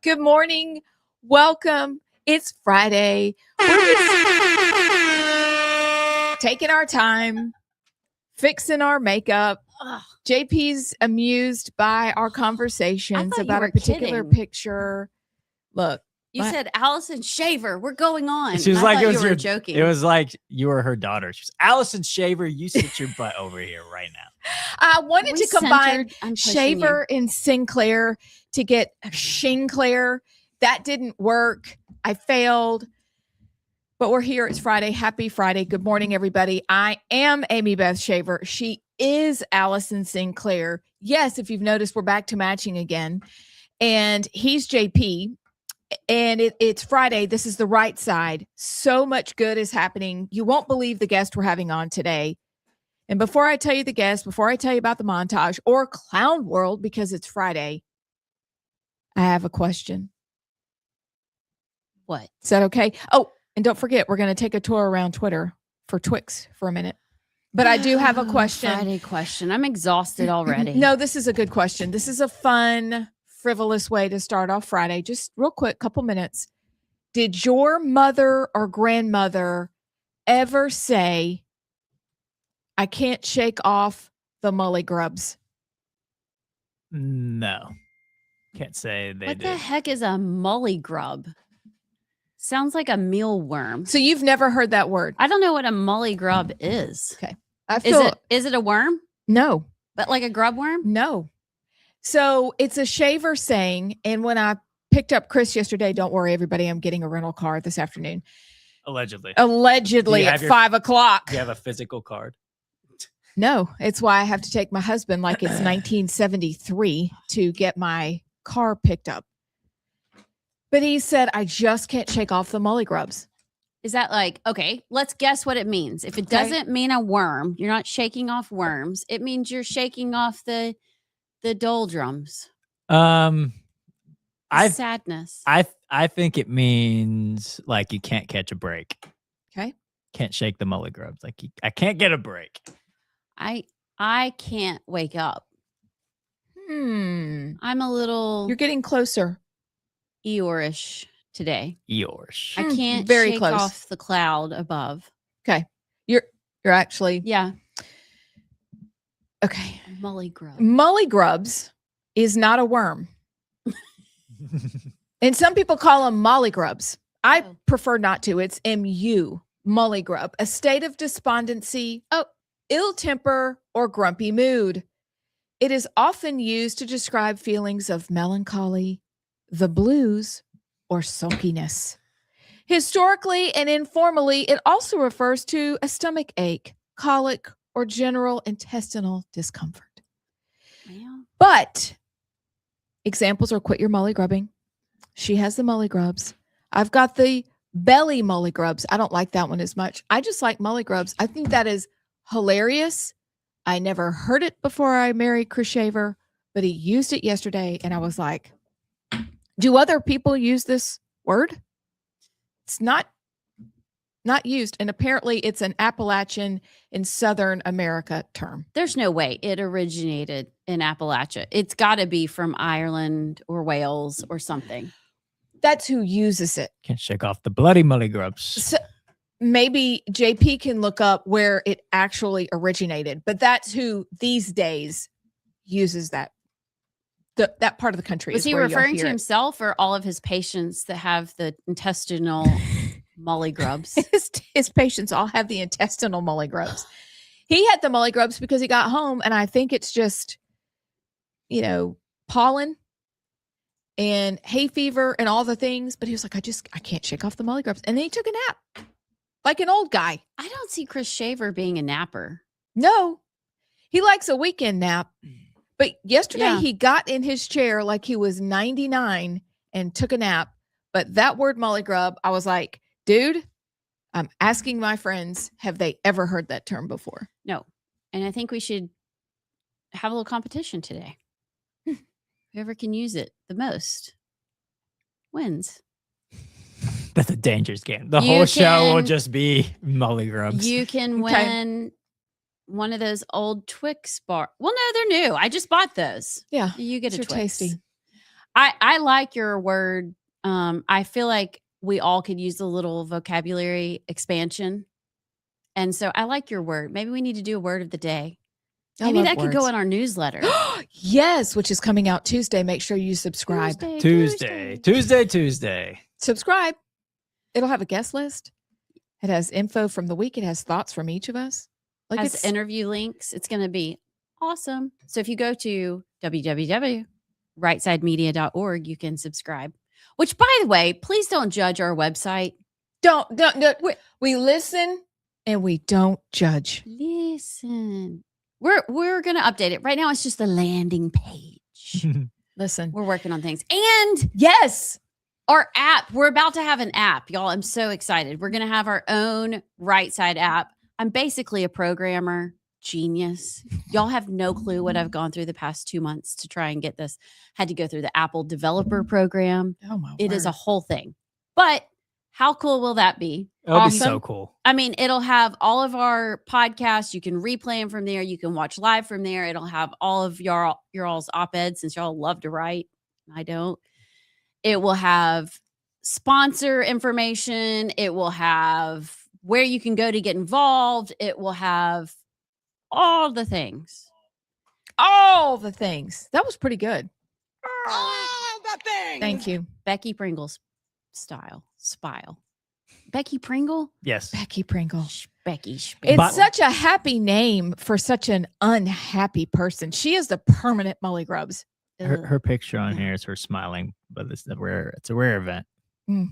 Good morning. Welcome. It's Friday. We're just taking our time, fixing our makeup. Ugh. JP's amused by our conversations about a particular picture. Look, you said Allison Shaver. We're going on. She was like, you were joking. It was like you were her daughter. She was Allison Shaver. You sit your butt over here right now. I wanted to combine Shaver and Sinclair to get Shinclair. That didn't work. I failed. But we're here. It's Friday. Happy Friday. Good morning, everybody. I am Amy Beth Shaver. She is Allison Sinclair. Yes, if you've noticed, we're back to matching again. And he's JP. And it's Friday. This is the Rightside. So much good is happening. You won't believe the guest we're having on today. And before I tell you the guest, before I tell you about the montage or Clown World, because it's Friday, I have a question. What? Is that okay? Oh, and don't forget, we're going to take a tour around Twitter for Twix for a minute. But I do have a question. Friday question. I'm exhausted already. No, this is a good question. This is a fun, frivolous way to start off Friday. Just real quick, couple minutes. Did your mother or grandmother ever say, I can't shake off the mully grubs? No. Can't say they What did. the heck is a mully grub? Sounds like a mealworm. So you've never heard that word? I don't know what a mully grub is. Okay. Is it a worm? No. But like a grub worm? No. So it's a Shaver saying, and when I picked up Chris yesterday, don't worry, everybody, I'm getting a rental car this afternoon. Allegedly At 5 o'clock. Do you have a physical card? No, it's why I have to take my husband like it's 1973 to get my car picked up. But he said, I just can't shake off the mully grubs. Is that like, okay, let's guess what it means. If it doesn't mean a worm, you're not shaking off worms. It means you're shaking off the doldrums. Sadness. I think it means like you can't catch a break. Okay. Can't shake the mully grubs. Like I can't get a break. I can't wake up. I'm a little. You're getting closer. Eeyore-ish today. Eeyore-ish. I can't Very shake close. off the cloud above. Okay. You're actually. Yeah. Okay. Mully grub. Mully grubs is not a worm. And some people call them molly grubs. I prefer not to. It's MU, mully grub, a state of despondency, ill temper, or grumpy mood. It is often used to describe feelings of melancholy, the blues, or sulkiness. Historically and informally, it also refers to a stomach ache, colic, or general intestinal discomfort. Well. But examples are quit your mully grubbing. She has the mully grubs. I've got the belly mully grubs. I don't like that one as much. I just like mully grubs. I think that is hilarious. I never heard it before I married Chris Shaver, but he used it yesterday, and I was like, do other people use this word? It's not used, and apparently it's an Appalachian in Southern America term. There's no way it originated in Appalachia. It's got to be from Ireland or Wales or something. That's who uses it. Can't shake off the bloody mully grubs. So maybe JP can look up where it actually originated, but that's who these days uses that. That part of the country. Was he referring to himself or all of his patients that have the intestinal mully grubs? His patients all have the intestinal mully grubs. He had the mully grubs because he got home, and I think it's just, pollen and hay fever and all the things. But he was like, I can't shake off the mully grubs. And then he took a nap like an old guy. I don't see Chris Shaver being a napper. No, he likes a weekend nap. But yesterday he got in his chair like he was 99 and took a nap. But that word mully grub, I was like, dude, I'm asking my friends, have they ever heard that term before? No. And I think we should have a little competition today. Whoever can use it the most wins. That's a dangerous game. The whole show will just be mully grubs. You can win one of those old Twix bar. Well, no, they're new. I just bought those. Yeah. You get a Twix. Tasty. I like your word. I feel like we all could use a little vocabulary expansion. And so I like your word. Maybe we need to do a word of the day. Maybe that could go in our newsletter. Yes, which is coming out Tuesday. Make sure you subscribe. Tuesday. Subscribe. It'll have a guest list. It has info from the week. It has thoughts from each of us. Like it's interview links. It's going to be awesome. So if you go to www.rightsidemedia.org, you can subscribe. Which, by the way, please don't judge our website. Don't. We listen and we don't judge. Listen. We're going to update it. Right now, it's just the landing page. Listen. We're working on things. And yes, our app. We're about to have an app, y'all. I'm so excited. We're going to have our own Rightside app. I'm basically a programmer genius. Y'all have no clue what I've gone through the past 2 months to try and get this. Had to go through the Apple developer program. Oh my It is a whole thing. But how cool will that be? It'll be so cool. I mean, it'll have all of our podcasts. You can replay them from there. You can watch live from there. It'll have all of your all's op-eds, since y'all love to write. I don't. It will have sponsor information. It will have where you can go to get involved. It will have all the things. All the things. That was pretty good. All the things. Thank you. Becky Pringle's style. Becky Pringle? Yes. Becky Pringle. Becky. It's such a happy name for such an unhappy person. She is the permanent Molly Grubs. Her picture on here is her smiling, but it's a rare event.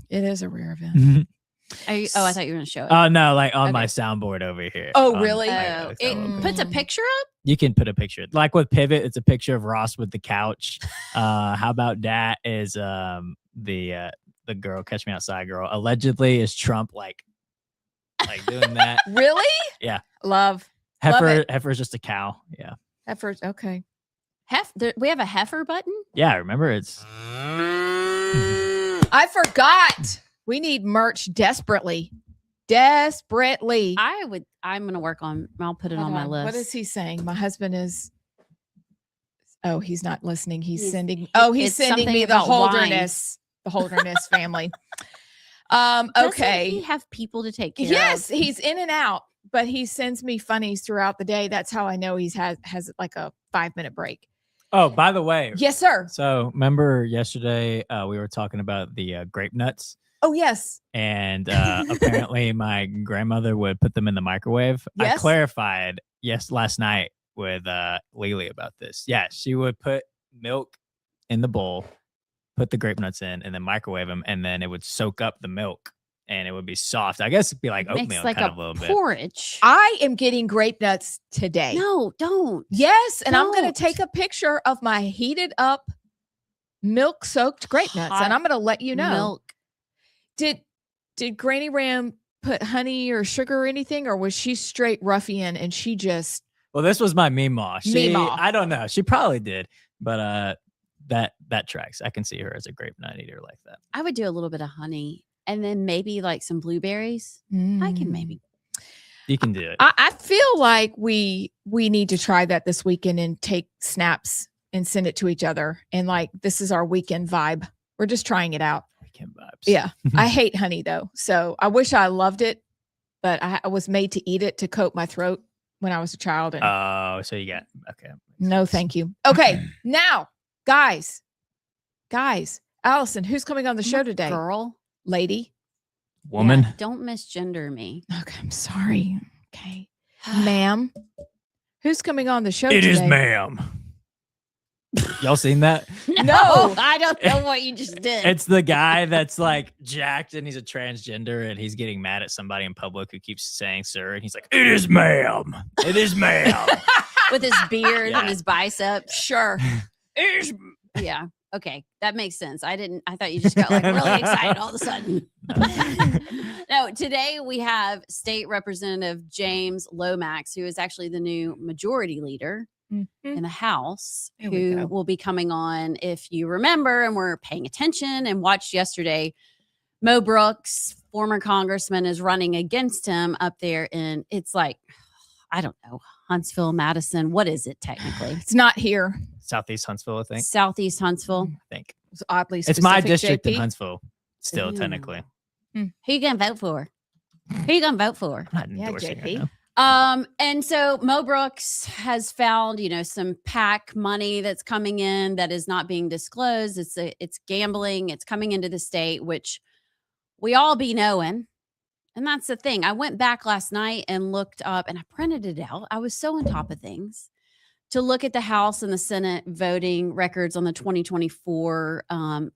It is a rare event. I thought you were going to show it. Oh, no, like on my soundboard over here. Oh, really? It puts a picture up? You can put a picture. Like with Pivot, it's a picture of Ross with the couch. How about that is the girl, Catch Me Outside girl. Allegedly is Trump like doing that. Really? Yeah. Love. Heifer is just a cow. Yeah. Heifer. Okay. We have a heifer button? Yeah, remember it's. I forgot. We need merch desperately. I'm going to work on, I'll put it on my list. What is he saying? My husband is. Oh, he's not listening. He's sending me the Holderness. The Holderness family. Okay. Doesn't he have people to take care of? Yes, he's in and out, but he sends me funnies throughout the day. That's how I know he has like a 5-minute break. Oh, by the way. Yes, sir. So remember yesterday we were talking about the grape nuts. Oh, yes. And apparently my grandmother would put them in the microwave. Yes. I clarified last night with Lily about this. Yeah, she would put milk in the bowl, put the grape nuts in, and then microwave them, and then it would soak up the milk, and it would be soft. I guess it'd be like oatmeal, like kind of a little porridge. I am getting grape nuts today. No, don't. Yes, and I'm going to take a picture of my heated up milk-soaked grape nuts, and I'm going to let you know. Milk. Did Granny Ram put honey or sugar or anything, or was she straight ruffian and she just? Well, this was my Meemaw. Meemaw. I don't know. She probably did, but that tracks. I can see her as a grape nut eater like that. I would do a little bit of honey and then maybe like some blueberries. I can maybe. You can do it. I feel like we need to try that this weekend and take snaps and send it to each other. And like, this is our weekend vibe. We're just trying it out. Weekend vibes. Yeah. I hate honey though. So I wish I loved it, but I was made to eat it to coat my throat when I was a child. And so you got, okay. No, thank you. Okay. Now, guys, Allison, who's coming on the show today? Girl. Lady. Woman. Yeah, don't misgender me. Okay. I'm sorry. Okay. Ma'am. Who's coming on the show today? It is ma'am. Y'all seen that? No. I don't know what you just did. It's the guy that's like jacked and he's a transgender and he's getting mad at somebody in public who keeps saying sir. And he's like, it is ma'am. It is ma'am. With his beard and his biceps. Sure. Yeah. Okay. That makes sense. I thought you just got like really excited all of a sudden. No, today we have State Representative James Lomax, who is actually the new majority leader in the House, who will be coming on. If you remember and were paying attention and watched yesterday, Mo Brooks, former congressman, is running against him up there in, it's like, I don't know, Huntsville, Madison. What is it technically? It's not here. Southeast Huntsville, I think. Southeast Huntsville. I think. It's oddly It's my specific, district in JP. Huntsville, still Ooh. technically. Who you gonna vote for? Who you gonna vote for? I'm not Yeah, endorsing JP. it now. And so Mo Brooks has found, some PAC money that's coming in that is not being disclosed. It's gambling. It's coming into the state, which we all be knowing. And that's the thing. I went back last night and looked up and I printed it out. I was so on top of things to look at the House and the Senate voting records on the 2024.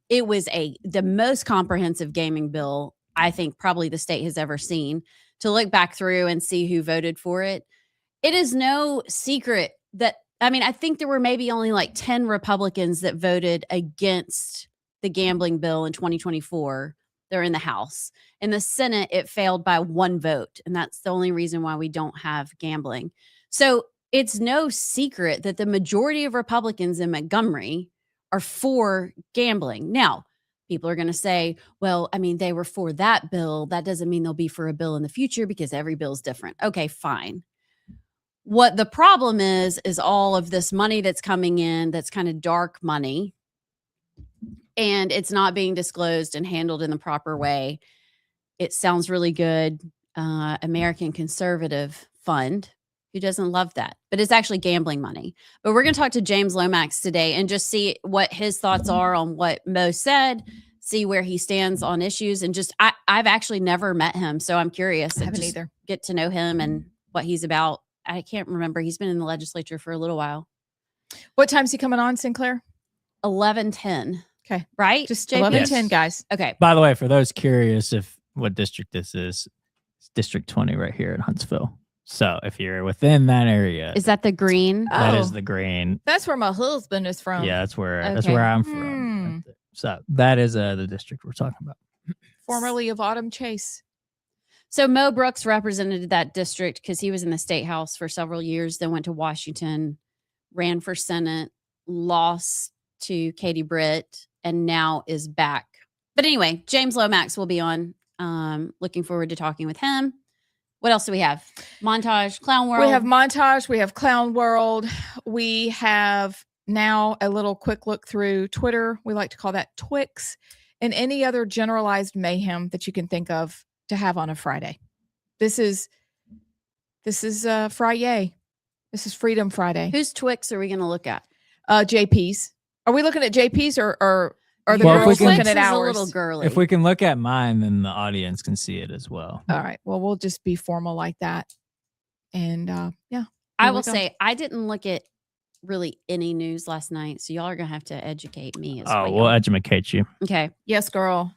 It was the most comprehensive gaming bill I think probably the state has ever seen. To look back through and see who voted for it. It is no secret that, I think there were maybe only like 10 Republicans that voted against the gambling bill in 2024. They're in the House. In the Senate, it failed by 1 vote. And that's the only reason why we don't have gambling. So it's no secret that the majority of Republicans in Montgomery are for gambling. Now, people are going to say, well, they were for that bill. That doesn't mean they'll be for a bill in the future because every bill is different. Okay, fine. What the problem is all of this money that's coming in that's kind of dark money, and it's not being disclosed and handled in the proper way. It sounds really good. American Conservative Fund. Who doesn't love that? But it's actually gambling money. But we're going to talk to James Lomax today and just see what his thoughts are on what Mo said, see where he stands on issues. And just, I've actually never met him. So I'm curious. I haven't just either. Get to know him and what he's about. I can't remember. He's been in the legislature for a little while. What time's he coming on, Sinclair? 11:10. Okay. Right? Just JP? 11:10, Yes. guys. Okay. By the way, for those curious what district this is, it's District 20 right here in Huntsville. So if you're within that area, Is that the green? that is Oh. the green. That's where my husband is from. Yeah, that's where Okay. I'm from. Right there. So that is the district we're talking about. Formerly of Autumn Chase. So Mo Brooks represented that district because he was in the state house for several years, then went to Washington, ran for Senate, lost to Katie Britt, and now is back. But anyway, James Lomax will be on. Looking forward to talking with him. What else do we have? Montage, Clown World. We have Montage. We have Clown World. We have now a little quick look through Twitter. We like to call that Twix, and any other generalized mayhem that you can think of to have on a Friday. This is Friday. This is Freedom Friday. Whose Twix are we going to look at? JP's. Are we looking at JP's or are the Well, if we girls can- looking Twix at is a ours? little girly. If we can look at mine, then the audience can see it as well. All right. Well, we'll just be formal like that. And yeah. I here we will go. say I didn't look at really any news last night, so y'all are going to have to educate me as Oh, well. we'll educate you. Okay. Yes, girl.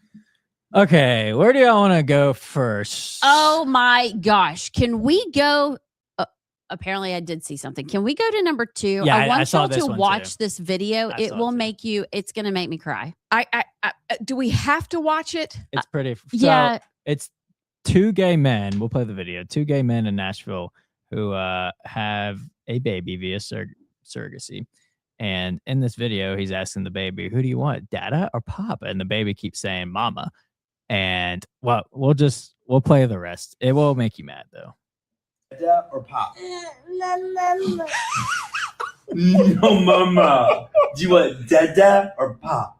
Okay, where do y'all want to go first? Oh my gosh. Can we go? Apparently I did see something. Can we go to number 2? Yeah, I I want saw y'all this to one watch too. this video. I It saw will it too. make you, it's going to make me cry. I do we have to watch it? It's pretty. So Yeah. it's 2 gay men. We'll play the video. 2 gay men in Nashville who have a baby via surrogacy. And in this video, he's asking the baby, "Who do you want, Dada or Papa?" And the baby keeps saying, "Mama." And well, we'll play the rest. It will make you mad though. Dada or Pop? No, Mama. Do you want Dada or Pop?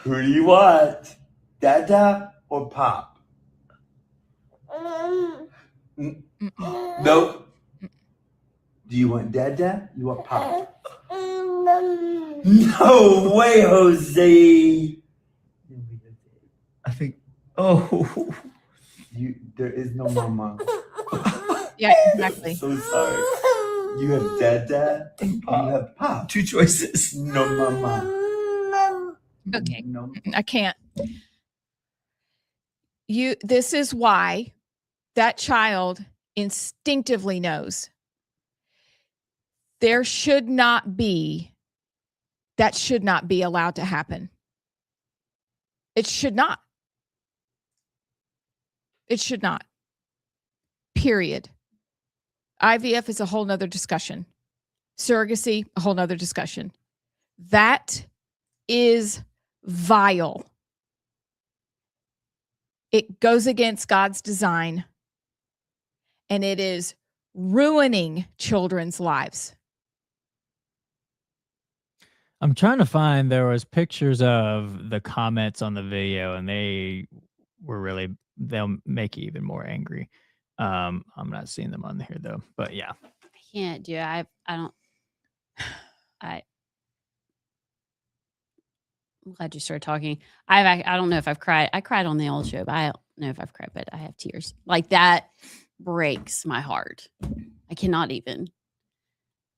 Who do you want? Dada or Pop? Nope. Do you want Dada? You want Pop? No way, Jose. I think. Oh, there is no Mama. Yeah, exactly. So sorry. You have Dada and you have Pop. 2 choices. No Mama. Okay. No. I can't. This is why that child instinctively knows that should not be allowed to happen. It should not. It should not. Period. IVF is a whole nother discussion. Surrogacy, a whole nother discussion. That is vile. It goes against God's design, and it is ruining children's lives. I'm trying to find, there was pictures of the comments on the video and they were really, they'll make you even more angry. I'm not seeing them on here though, but yeah. I can't do it. I'm glad you started talking. I don't know if I've cried. I cried on the old show, but I don't know if I've cried, but I have tears. Like that breaks my heart. I cannot even.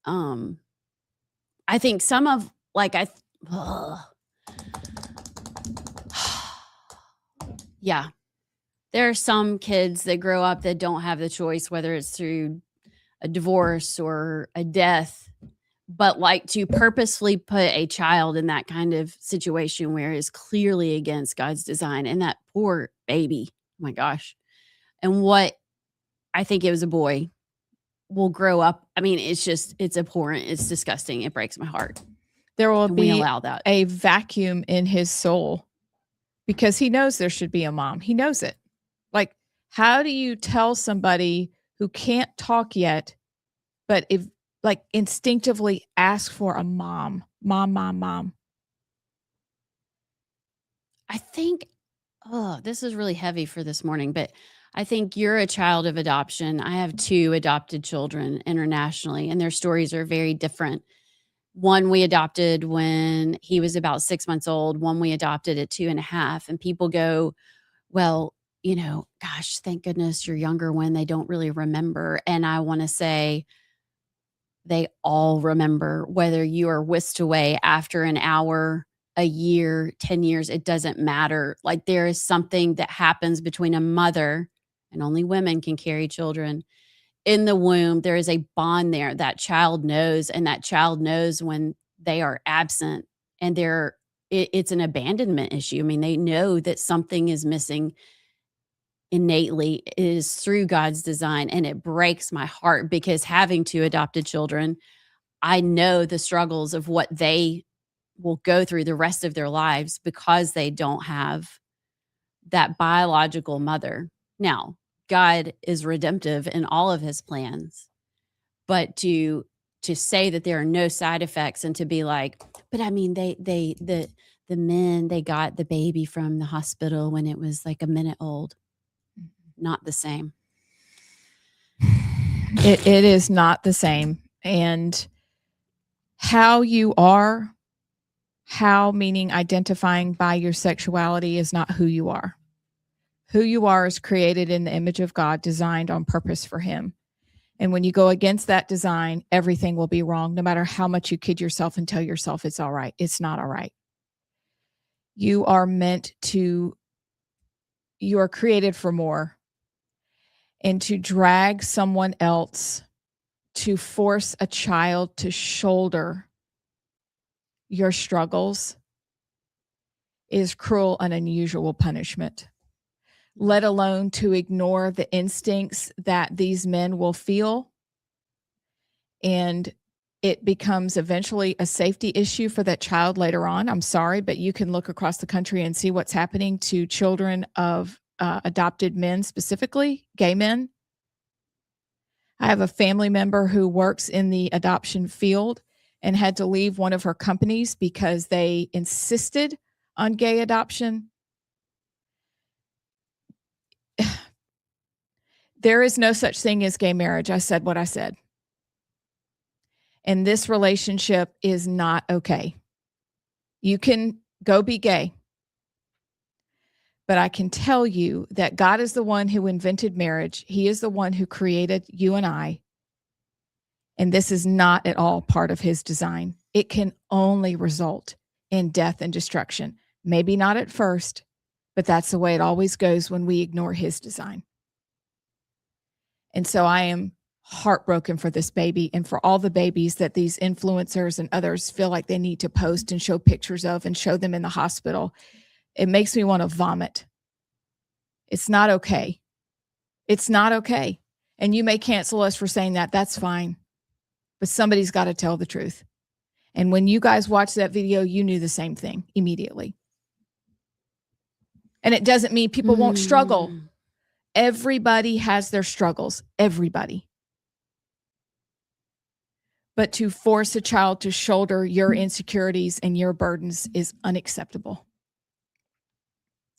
I think some of like yeah. There are some kids that grow up that don't have the choice, whether it's through a divorce or a death, but like to purposefully put a child in that kind of situation where it's clearly against God's design, and that poor baby, oh my gosh. And what I think it was a boy will grow up. I mean, it's abhorrent. It's disgusting. It breaks my heart. There will be allow that. a vacuum in his soul because he knows there should be a mom. He knows it. Like, how do you tell somebody who can't talk yet, but if like instinctively ask for a mom? I think, this is really heavy for this morning, but I think you're a child of adoption. I have 2 adopted children internationally, and their stories are very different. One we adopted when he was about 6 months old. One we adopted at 2.5. And people go, well, gosh, thank goodness you're younger when they don't really remember. And I want to say they all remember, whether you are whisked away after an hour, a year, 10 years, it doesn't matter. Like there is something that happens between a mother, and only women can carry children in the womb. There is a bond there. That child knows, and that child knows when they are absent, and it's an abandonment issue. I mean, they know that something is missing innately. It is through God's design, and it breaks my heart because having 2 adopted children, I know the struggles of what they will go through the rest of their lives because they don't have that biological mother. Now, God is redemptive in all of his plans, but to say that there are no side effects and to be like, but I mean, the men, they got the baby from the hospital when it was like a minute old. Not the same. It is not the same. And how you are, how meaning identifying by your sexuality, is not who you are. Who you are is created in the image of God, designed on purpose for him. And when you go against that design, everything will be wrong, no matter how much you kid yourself and tell yourself it's all right. It's not all right. You are created for more. And to drag someone else, to force a child to shoulder your struggles, is cruel and unusual punishment. Let alone to ignore the instincts that these men will feel. And it becomes eventually a safety issue for that child later on. I'm sorry, but you can look across the country and see what's happening to children of adopted men, specifically gay men. I have a family member who works in the adoption field and had to leave one of her companies because they insisted on gay adoption. There is no such thing as gay marriage. I said what I said. And this relationship is not okay. You can go be gay. But I can tell you that God is the one who invented marriage. He is the one who created you and I. And this is not at all part of his design. It can only result in death and destruction. Maybe not at first, but that's the way it always goes when we ignore his design. And so I am heartbroken for this baby and for all the babies that these influencers and others feel like they need to post and show pictures of and show them in the hospital. It makes me want to vomit. It's not okay. It's not okay. And you may cancel us for saying that. That's fine. But somebody's got to tell the truth. And when you guys watched that video, you knew the same thing immediately. And it doesn't mean people won't struggle. Everybody has their struggles. Everybody. but to force a child to shoulder your insecurities and your burdens is unacceptable.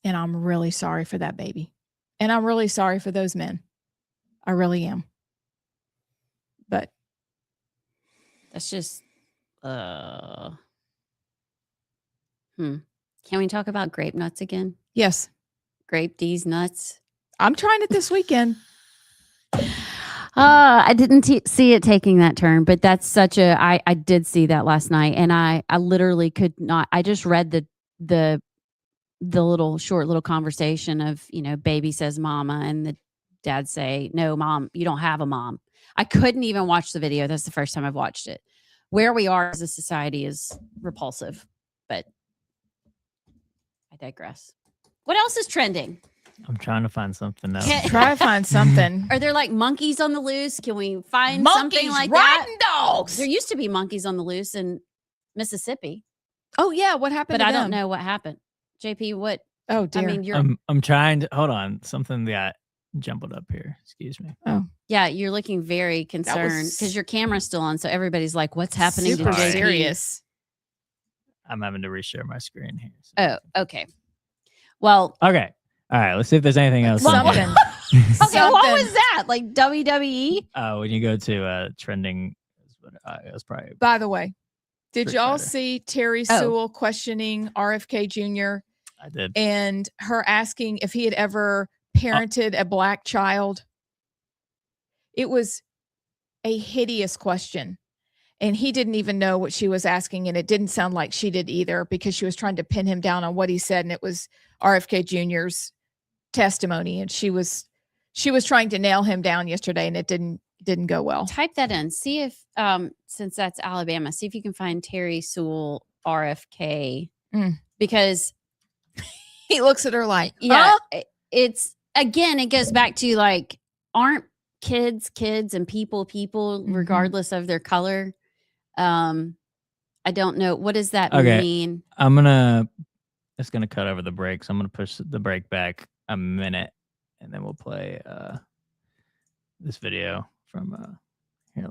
And I'm really sorry for that baby. And I'm really sorry for those men. I really am. But that's just Can we talk about grape nuts again? yes, Grape D's nuts. I'm trying it this weekend. I didn't see it taking that turn, but that's such a. I did see that last night, and I literally could not. I just read the little short little conversation of, baby says mama, and the dad say, no, mom, you don't have a mom. I couldn't even watch the video. That's the first time I've watched it. Where we are as a society is repulsive, but I digress. What else is trending? I'm trying to find something else. Try to find something. Are there like monkeys on the loose? Can we find Monkeys something like that? riding dogs. There used to be monkeys on the loose in Mississippi, Oh yeah, what happened? but to I don't them? know what happened. JP, what? Oh dear. I mean, you're I'm trying to hold on. Something got jumbled up here. Excuse me. you're looking very concerned because your camera's still on. So everybody's like, what's happening super to JP? serious. I'm having to reshare my screen here. So. Oh, okay. Well, Okay. All right. Let's see if there's anything else. in Something. here. okay. What Something. was that? Like WWE? When you go to trending, it was probably. By the way, did Street y'all Fighter. see Terry Oh. Sewell questioning RFK Jr. I did. and her asking if he had ever parented a black child? It was a hideous question. And he didn't even know what she was asking. And it didn't sound like she did either, because she was trying to pin him down on what he said. And it was RFK Jr.'s testimony. And she was trying to nail him down yesterday, and it didn't go well. Type that in. See if, since that's Alabama, see if you can find Terry Sewell RFK because He looks at her like, yeah, huh? it's again, it goes back to like, aren't kids and people regardless of their color? I don't know. What does that Okay. mean? It's gonna cut over the break. So I'm gonna push the break back a minute, and then we'll play this video from here.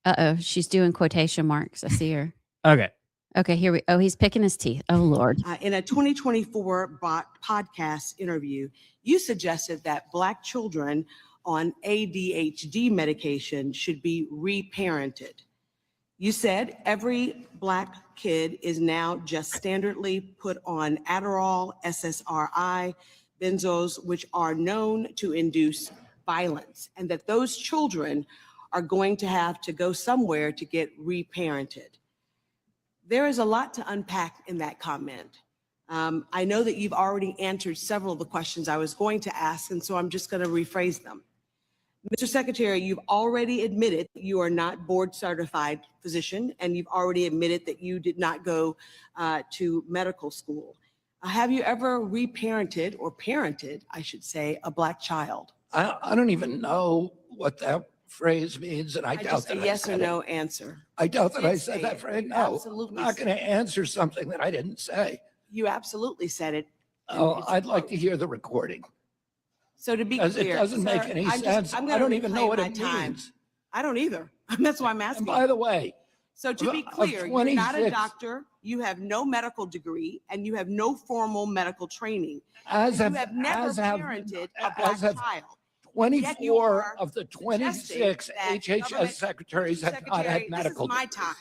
Uh-oh, she's doing quotation marks. I see her. Okay. Okay, here we. Oh, he's picking his teeth. Oh Lord. In a 2024 podcast interview, you suggested that Black children on ADHD medication should be reparented. You said every Black kid is now just standardly put on Adderall, SSRI, benzos, which are known to induce violence, and that those children are going to have to go somewhere to get reparented. There is a lot to unpack in that comment. I know that you've already answered several of the questions I was going to ask, and so I'm just going to rephrase them. Mr. Secretary, you've already admitted that you are not board certified physician, and you've already admitted that you did not go to medical school. Have you ever reparented, or parented, I should say, a Black child? I don't even know what that phrase means, and I doubt just that a I yes or said no it. answer. I doubt that I did said say that it. phrase. You No, absolutely I'm not going to answer something that I didn't say. You absolutely said it. and Oh, it's I'd like to quote. hear the recording. So to be Because it clear, doesn't make sir, any I'm sense. I'm I gonna don't even know reclaim what my it time. means. I don't either. That's why I'm And asking. by the way, So to be of clear, you're not a 26 doctor, you have no medical degree, and you have no formal medical training. as And of you have never parented a Black as of child. 24 are of the suggesting 26 that HHS government- secretaries Mr. have not Secretary, had medical This is my degrees. time.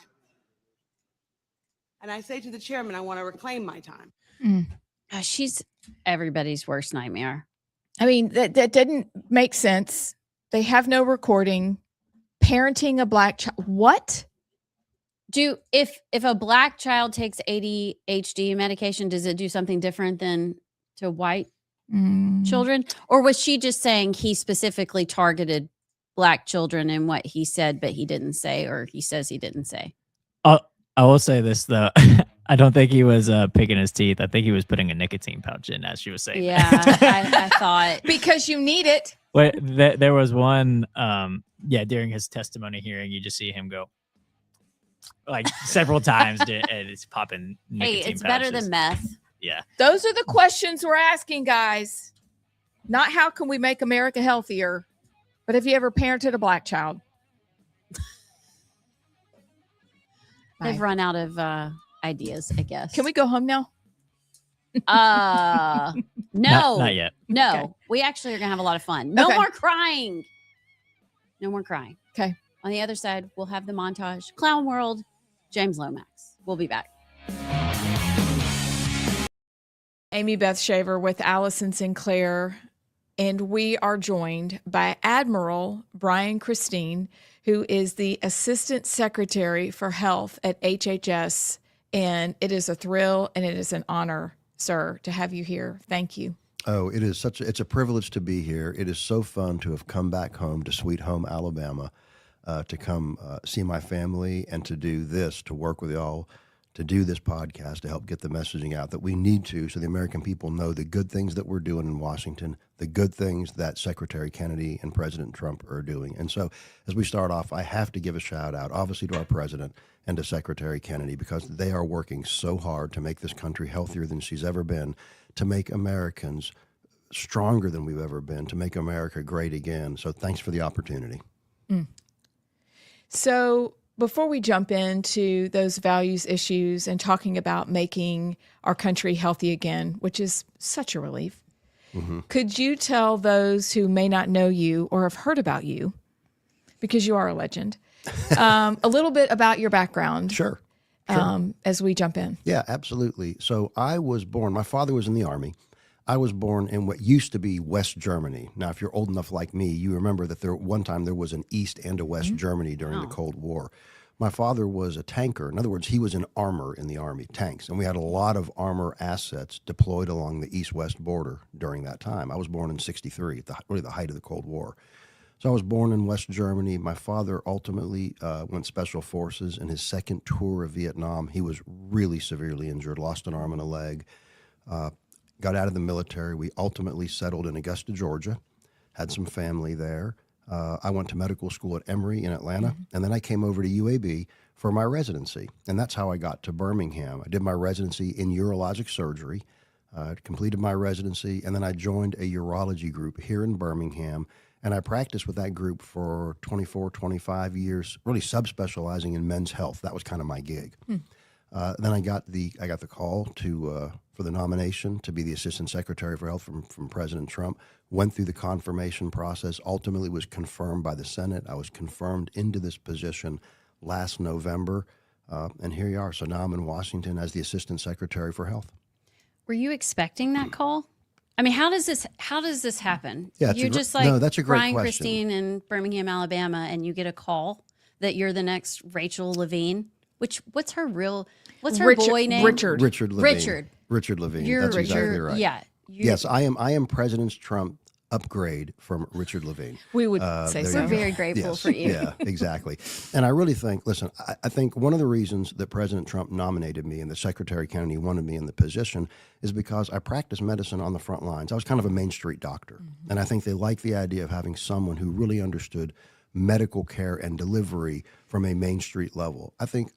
And I say to the chairman, I want to reclaim my time. She's everybody's worst nightmare. I mean, that didn't make sense. They have no recording. Parenting a Black child. What? If a Black child takes ADHD medication, does it do something different than to white children? Or was she just saying he specifically targeted Black children in what he said, but he didn't say, or he says he didn't say? I will say this though. I don't think he was picking his teeth. I think he was putting a nicotine pouch in as she was saying. Yeah, that. I thought. Because you need it. Wait, there was one. During his testimony hearing, you just see him go like several times, and it's popping. Hey, Nicotine it's better pouches. than meth. Yeah. Those are the questions we're asking, guys. Not how can we make America healthier, but have you ever parented a Black child? They've Bye. run out of ideas, I guess. Can we go home now? No. Not yet. No. Okay. We actually are going to have a lot of fun. No Okay. more crying. No more crying. Okay. On the other side, we'll have the montage. Clown World, James Lomax. We'll be back. Amy Beth Shaver with Allison Sinclair, and we are joined by Admiral Brian Christine, who is the Assistant Secretary for Health at HHS, and it is a thrill and it is an honor, sir, to have you here. Thank you. Oh, it's a privilege to be here. It is so fun to have come back home to Sweet Home, Alabama, to come see my family and to do this, to work with y'all, to do this podcast, to help get the messaging out that we need to, so the American people know the good things that we're doing in Washington, the good things that Secretary Kennedy and President Trump are doing. And so as we start off, I have to give a shout out, obviously, to our president and to Secretary Kennedy, because they are working so hard to make this country healthier than she's ever been, to make Americans stronger than we've ever been, to make America great again. So thanks for the opportunity. So before we jump into those values issues and talking about making our country healthy again, which is such a relief, could you tell those who may not know you or have heard about you, because you are a legend, a little bit about your background? Sure. As we jump in. Yeah, absolutely. So I was born, my father was in the Army. I was born in what used to be West Germany. Now, if you're old enough like me, you remember that one time there was an East and a West Germany during the Cold War. My father was a tanker. In other words, he was in armor in the Army, tanks. And we had a lot of armor assets deployed along the East-West border during that time. I was born in 1963, really the height of the Cold War. So I was born in West Germany. My father ultimately went Special Forces. In his second tour of Vietnam, he was really severely injured, lost an arm and a leg, got out of the military. We ultimately settled in Augusta, Georgia, had some family there. I went to medical school at Emory in Atlanta, and then I came over to UAB for my residency. And that's how I got to Birmingham. I did my residency in urologic surgery, completed my residency, and then I joined a urology group here in Birmingham. And I practiced with that group for 24, 25 years, really subspecializing in men's health. That was kind of my gig. Then I got the call for the nomination to be the Assistant Secretary for Health from President Trump. Went through the confirmation process. Ultimately was confirmed by the Senate. I was confirmed into this position last November, and here you are. So now I'm in Washington as the Assistant Secretary for Health. Were you expecting that call? I mean, how does this happen? Yeah, you're just like no, that's a great Brian question. Christine in Birmingham, Alabama, and you get a call that you're the next Rachel Levine. What's her boy name? Richard. Richard Levine. Richard Levine. You're That's exactly Richard. right. Yeah. Yes, I am President Trump upgrade from Richard Levine. We would say there so. you We're go. very grateful Yes, for you. Yeah, exactly. And I really think, listen, I think one of the reasons that President Trump nominated me and that Secretary Kennedy wanted me in the position is because I practiced medicine on the front lines. I was kind of a Main Street doctor. And I think they liked the idea of having someone who really understood medical care and delivery from a Main Street level. I think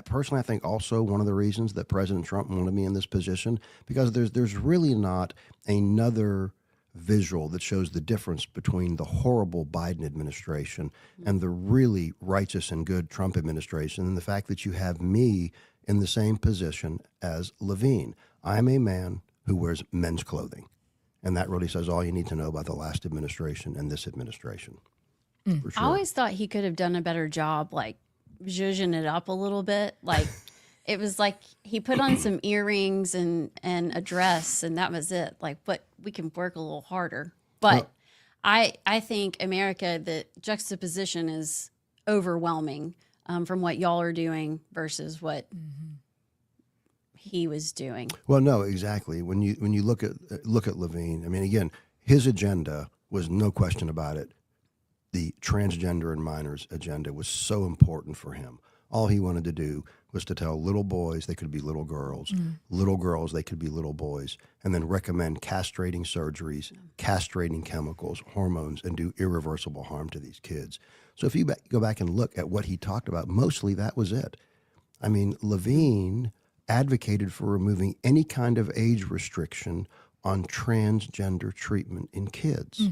personally, I think also one of the reasons that President Trump wanted me in this position, because there's really not another visual that shows the difference between the horrible Biden administration and the really righteous and good Trump administration, and the fact that you have me in the same position as Levine. I'm a man who wears men's clothing, and that really says all you need to know about the last administration and this administration. For sure. I always thought he could have done a better job, like zhuzhing it up a little bit. Like it was like he put on some earrings and a dress, and that was it. Like, but we can work a little harder. But I think America, the juxtaposition is overwhelming from what y'all are doing versus what he was doing. Well, no, exactly. When you look at Levine, I mean, again, his agenda was no question about it. The transgender and minors agenda was so important for him. All he wanted to do was to tell little boys they could be little girls, little girls they could be little boys, and then recommend castrating surgeries, castrating chemicals, hormones, and do irreversible harm to these kids. So if you go back and look at what he talked about, mostly that was it. I mean, Levine advocated for removing any kind of age restriction on transgender treatment in kids.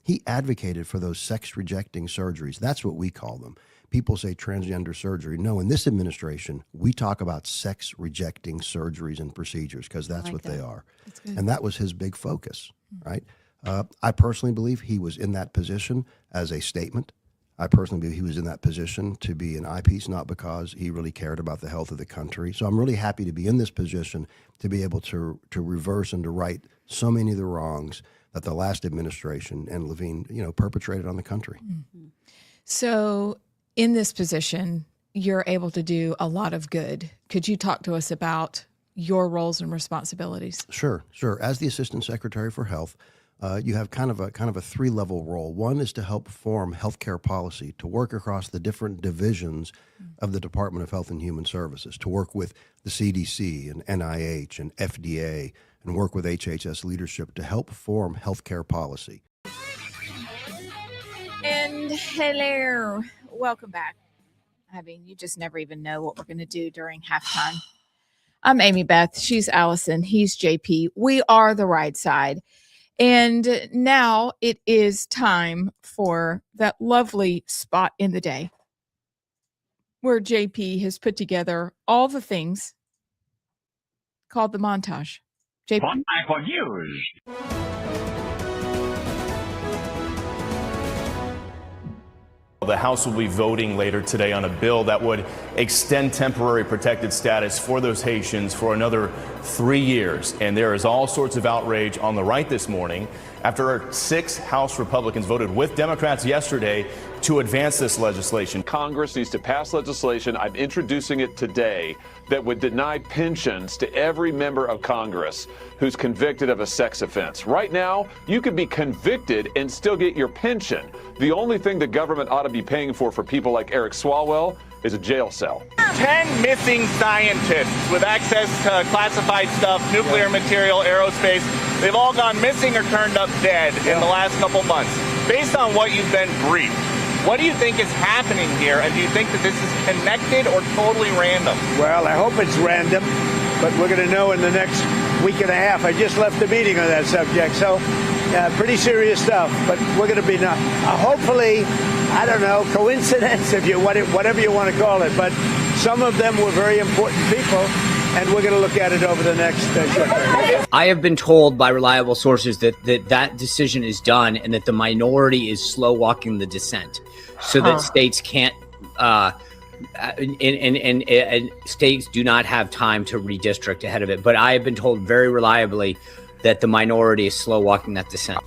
He advocated for those sex-rejecting surgeries. That's what we call them. People say transgender surgery. No, in this administration, we talk about sex-rejecting surgeries and procedures because that's what they are. And that was his big focus, right? I personally believe he was in that position as a statement. I personally believe he was in that position to be an eyepiece, not because he really cared about the health of the country. So I'm really happy to be in this position to be able to reverse and to right so many of the wrongs that the last administration and Levine, perpetrated on the country. Mm-hmm. So in this position, you're able to do a lot of good. Could you talk to us about your roles and responsibilities? Sure. As the Assistant Secretary for Health, you have kind of a three-level role. One is to help form healthcare policy, to work across the different divisions of the Department of Health and Human Services, to work with the CDC and NIH and FDA, and work with HHS leadership to help form healthcare policy. And hello, welcome back. I mean, you just never even know what we're going to do during halftime. I'm Amy Beth. She's Allison. He's JP. We are the Rightside. And now it is time for that lovely spot in the day where JP has put together all the things called the montage. JP? One type of news. The House will be voting later today on a bill that would extend temporary protected status for those Haitians for another 3 years. And there is all sorts of outrage on the right this morning after 6 House Republicans voted with Democrats yesterday to advance this legislation. Congress needs to pass legislation, I'm introducing it today, that would deny pensions to every member of Congress who's convicted of a sex offense. Right now, you could be convicted and still get your pension. The only thing the government ought to be paying for people like Eric Swalwell is a jail cell. 10 missing scientists with access to classified stuff, nuclear material, aerospace. They've all gone missing or turned up dead in the last couple months. Based on what you've been briefed, what do you think is happening here? And do you think that this is connected or totally random? Well, I hope it's random, but we're going to know in the next week and a half. I just left the meeting on that subject, so pretty serious stuff. But we're going to be hopefully, I don't know, coincidence, if you whatever you want to call it. But some of them were very important people, and we're going to look at it over the next short period. I have been told by reliable sources that decision is done and that the minority is slow walking the dissent, so that states can't. And states do not have time to redistrict ahead of it. But I have been told very reliably that the minority is slow walking that dissent.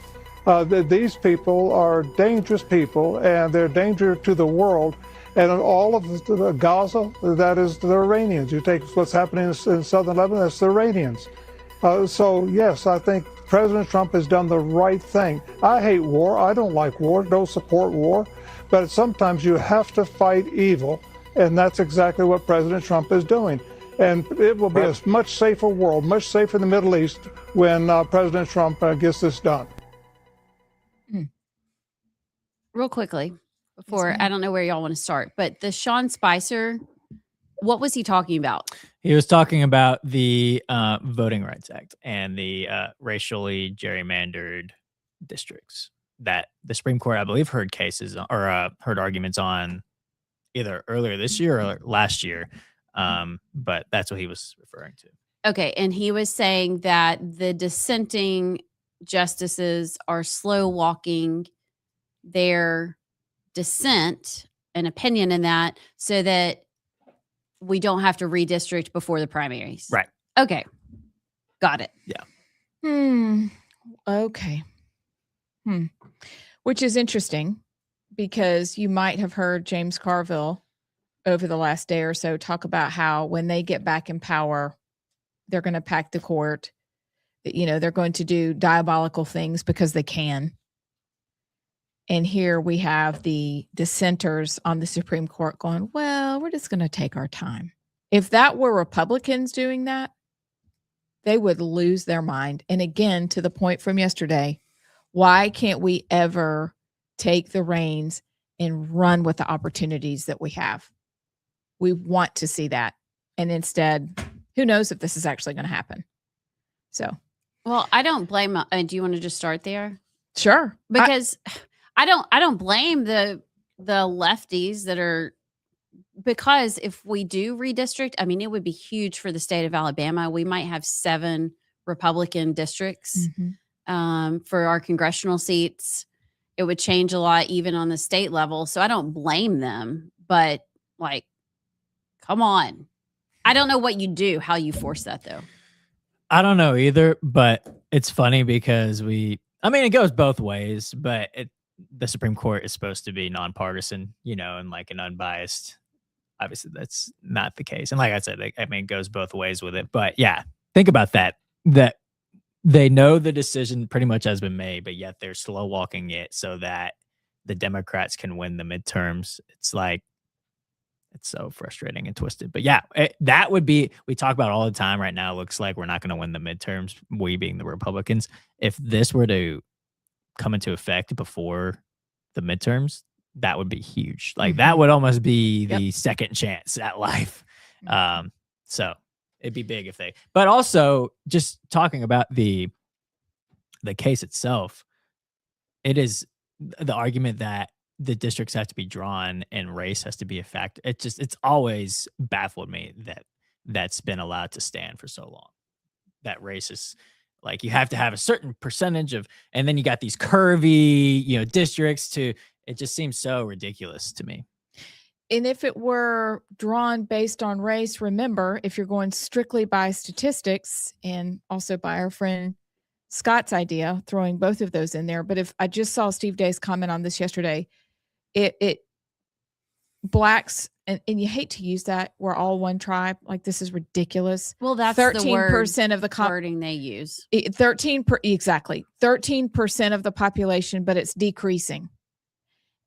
These people are dangerous people, and they're a danger to the world. And all of the Gaza, that is the Iranians. You take what's happening in southern Lebanon, that's the Iranians. So, yes, I think President Trump has done the right thing. I hate war. I don't like war. Don't support war. But sometimes you have to fight evil. And that's exactly what President Trump is doing. And it will be a much safer world, much safer in the Middle East when President Trump gets this done. Real quickly, before, I don't know where y'all want to start, but the Sean Spicer, what was he talking about? He was talking about the Voting Rights Act and the racially gerrymandered districts that the Supreme Court, I believe, heard cases or heard arguments on either earlier this year or last year. But that's what he was referring to. Okay. And he was saying that the dissenting justices are slow walking their dissent and opinion in that so that we don't have to redistrict before the primaries. Right. Okay. Got it. Yeah. Okay. Which is interesting because you might have heard James Carville over the last day or so talk about how when they get back in power, they're going to pack the court. They're going to do diabolical things because they can. And here we have the dissenters on the Supreme Court going, well, we're just going to take our time. If that were Republicans doing that, they would lose their mind. And again, to the point from yesterday, why can't we ever take the reins and run with the opportunities that we have? We want to see that. And instead, who knows if this is actually going to happen? So, well, I don't blame. Do you want to just start there? Sure. Because I don't blame the lefties that are, because if we do redistrict, I mean, it would be huge for the state of Alabama. We might have 7 Republican districts for our congressional seats. It would change a lot even on the state level. So I don't blame them, but like, come on. I don't know what you do, how you force that though. I don't know either, but it's funny because it goes both ways, but the Supreme Court is supposed to be nonpartisan, and like an unbiased. Obviously, that's not the case. And like I said, it goes both ways with it. But yeah, think about that they know the decision pretty much has been made, but yet they're slow walking it so that the Democrats can win the midterms. It's like, it's so frustrating and twisted. But yeah, that would be, we talk about all the time right now. It looks like we're not going to win the midterms, we being the Republicans. If this were to come into effect before the midterms, that would be huge. Like that would almost be the second chance at life. So it'd be big if but also just talking about the case itself, it is the argument that the districts have to be drawn and race has to be a factor. It's always baffled me that that's been allowed to stand for so long. That race is like, you have to have a certain percentage of, and then you got these curvy, districts it just seems so ridiculous to me. And if it were drawn based on race, remember, if you're going strictly by statistics and also by our friend Scott's idea, throwing both of those in there. But if I just saw Steve Day's comment on this yesterday, it blacks, and you hate to use that, we're all one tribe. Like, this is ridiculous. Well, that's 13% of the wording they use. 13% of the population, but it's decreasing.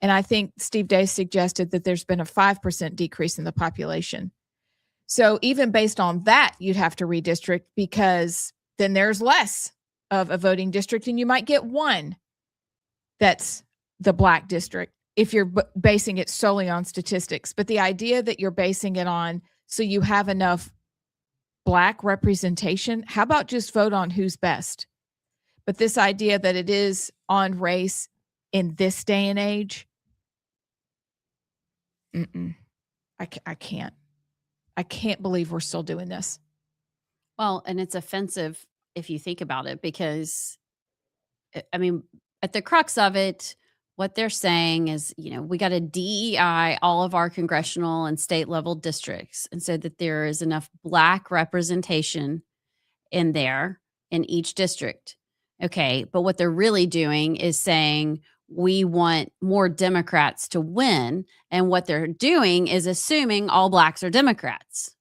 And I think Steve Day suggested that there's been a 5% decrease in the population. So even based on that, you'd have to redistrict, because then there's less of a voting district and you might get one that's the black district if you're basing it solely on statistics. But the idea that you're basing it on so you have enough black representation, how about just vote on who's best? But this idea that it is on race in this day and age, I can't believe we're still doing this. Well, and it's offensive if you think about it, because I mean, at the crux of it, what they're saying is, we got to DEI all of our congressional and state level districts, and so that there is enough black representation in there in each district. Okay. But what they're really doing is saying, we want more Democrats to win. And what they're doing is assuming all blacks are Democrats.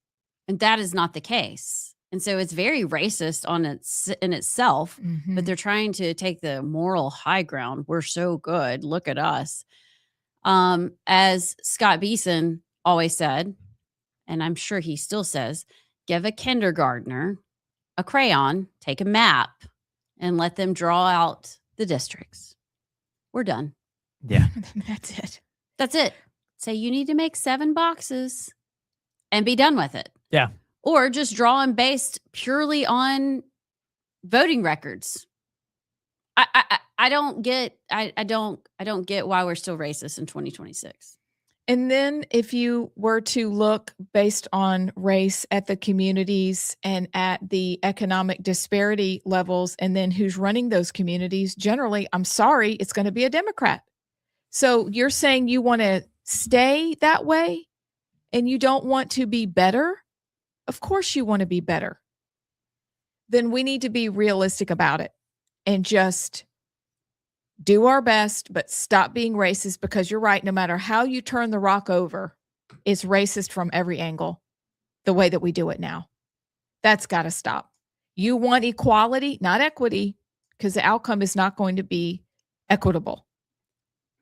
And that is not the case. And so it's very racist in itself, but they're trying to take the moral high ground. We're so good. Look at us. As Scott Beeson always said, and I'm sure he still says, give a kindergartner a crayon, take a map, and let them draw out the districts. We're done. Yeah. That's it. That's it. Say you need to make 7 boxes and be done with it. Yeah. Or just draw them based purely on voting records. I don't get why we're still racist in 2026. And then if you were to look based on race at the communities and at the economic disparity levels, and then who's running those communities, generally, I'm sorry, it's going to be a Democrat. So you're saying you want to stay that way and you don't want to be better? Of course you want to be better. Then we need to be realistic about it and just do our best, but stop being racist, because you're right. No matter how you turn the rock over, it's racist from every angle, the way that we do it now. That's got to stop. You want equality, not equity, because the outcome is not going to be equitable.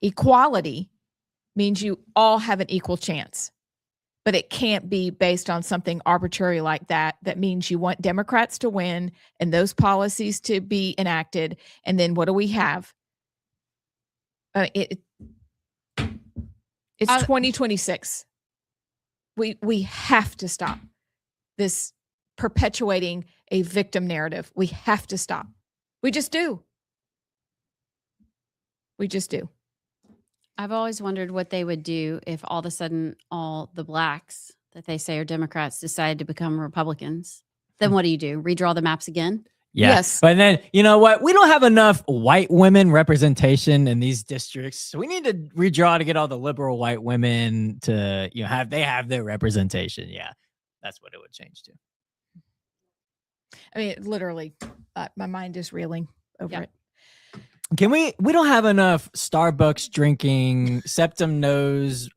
Equality means you all have an equal chance, but it can't be based on something arbitrary like that. That means you want Democrats to win and those policies to be enacted. And then what do we have? It's 2026. We have to stop this perpetuating a victim narrative. We have to stop. We just do. We just do. I've always wondered what they would do if all of a sudden all the blacks that they say are Democrats decide to become Republicans. Then what do? Redraw the maps again? Yeah. Yes. But then, you know what? We don't have enough white women representation in these districts. So we need to redraw to get all the liberal white women to, have their representation. Yeah. That's what it would change to. I mean, literally, my mind is reeling over it. We don't have enough Starbucks drinking, septum nose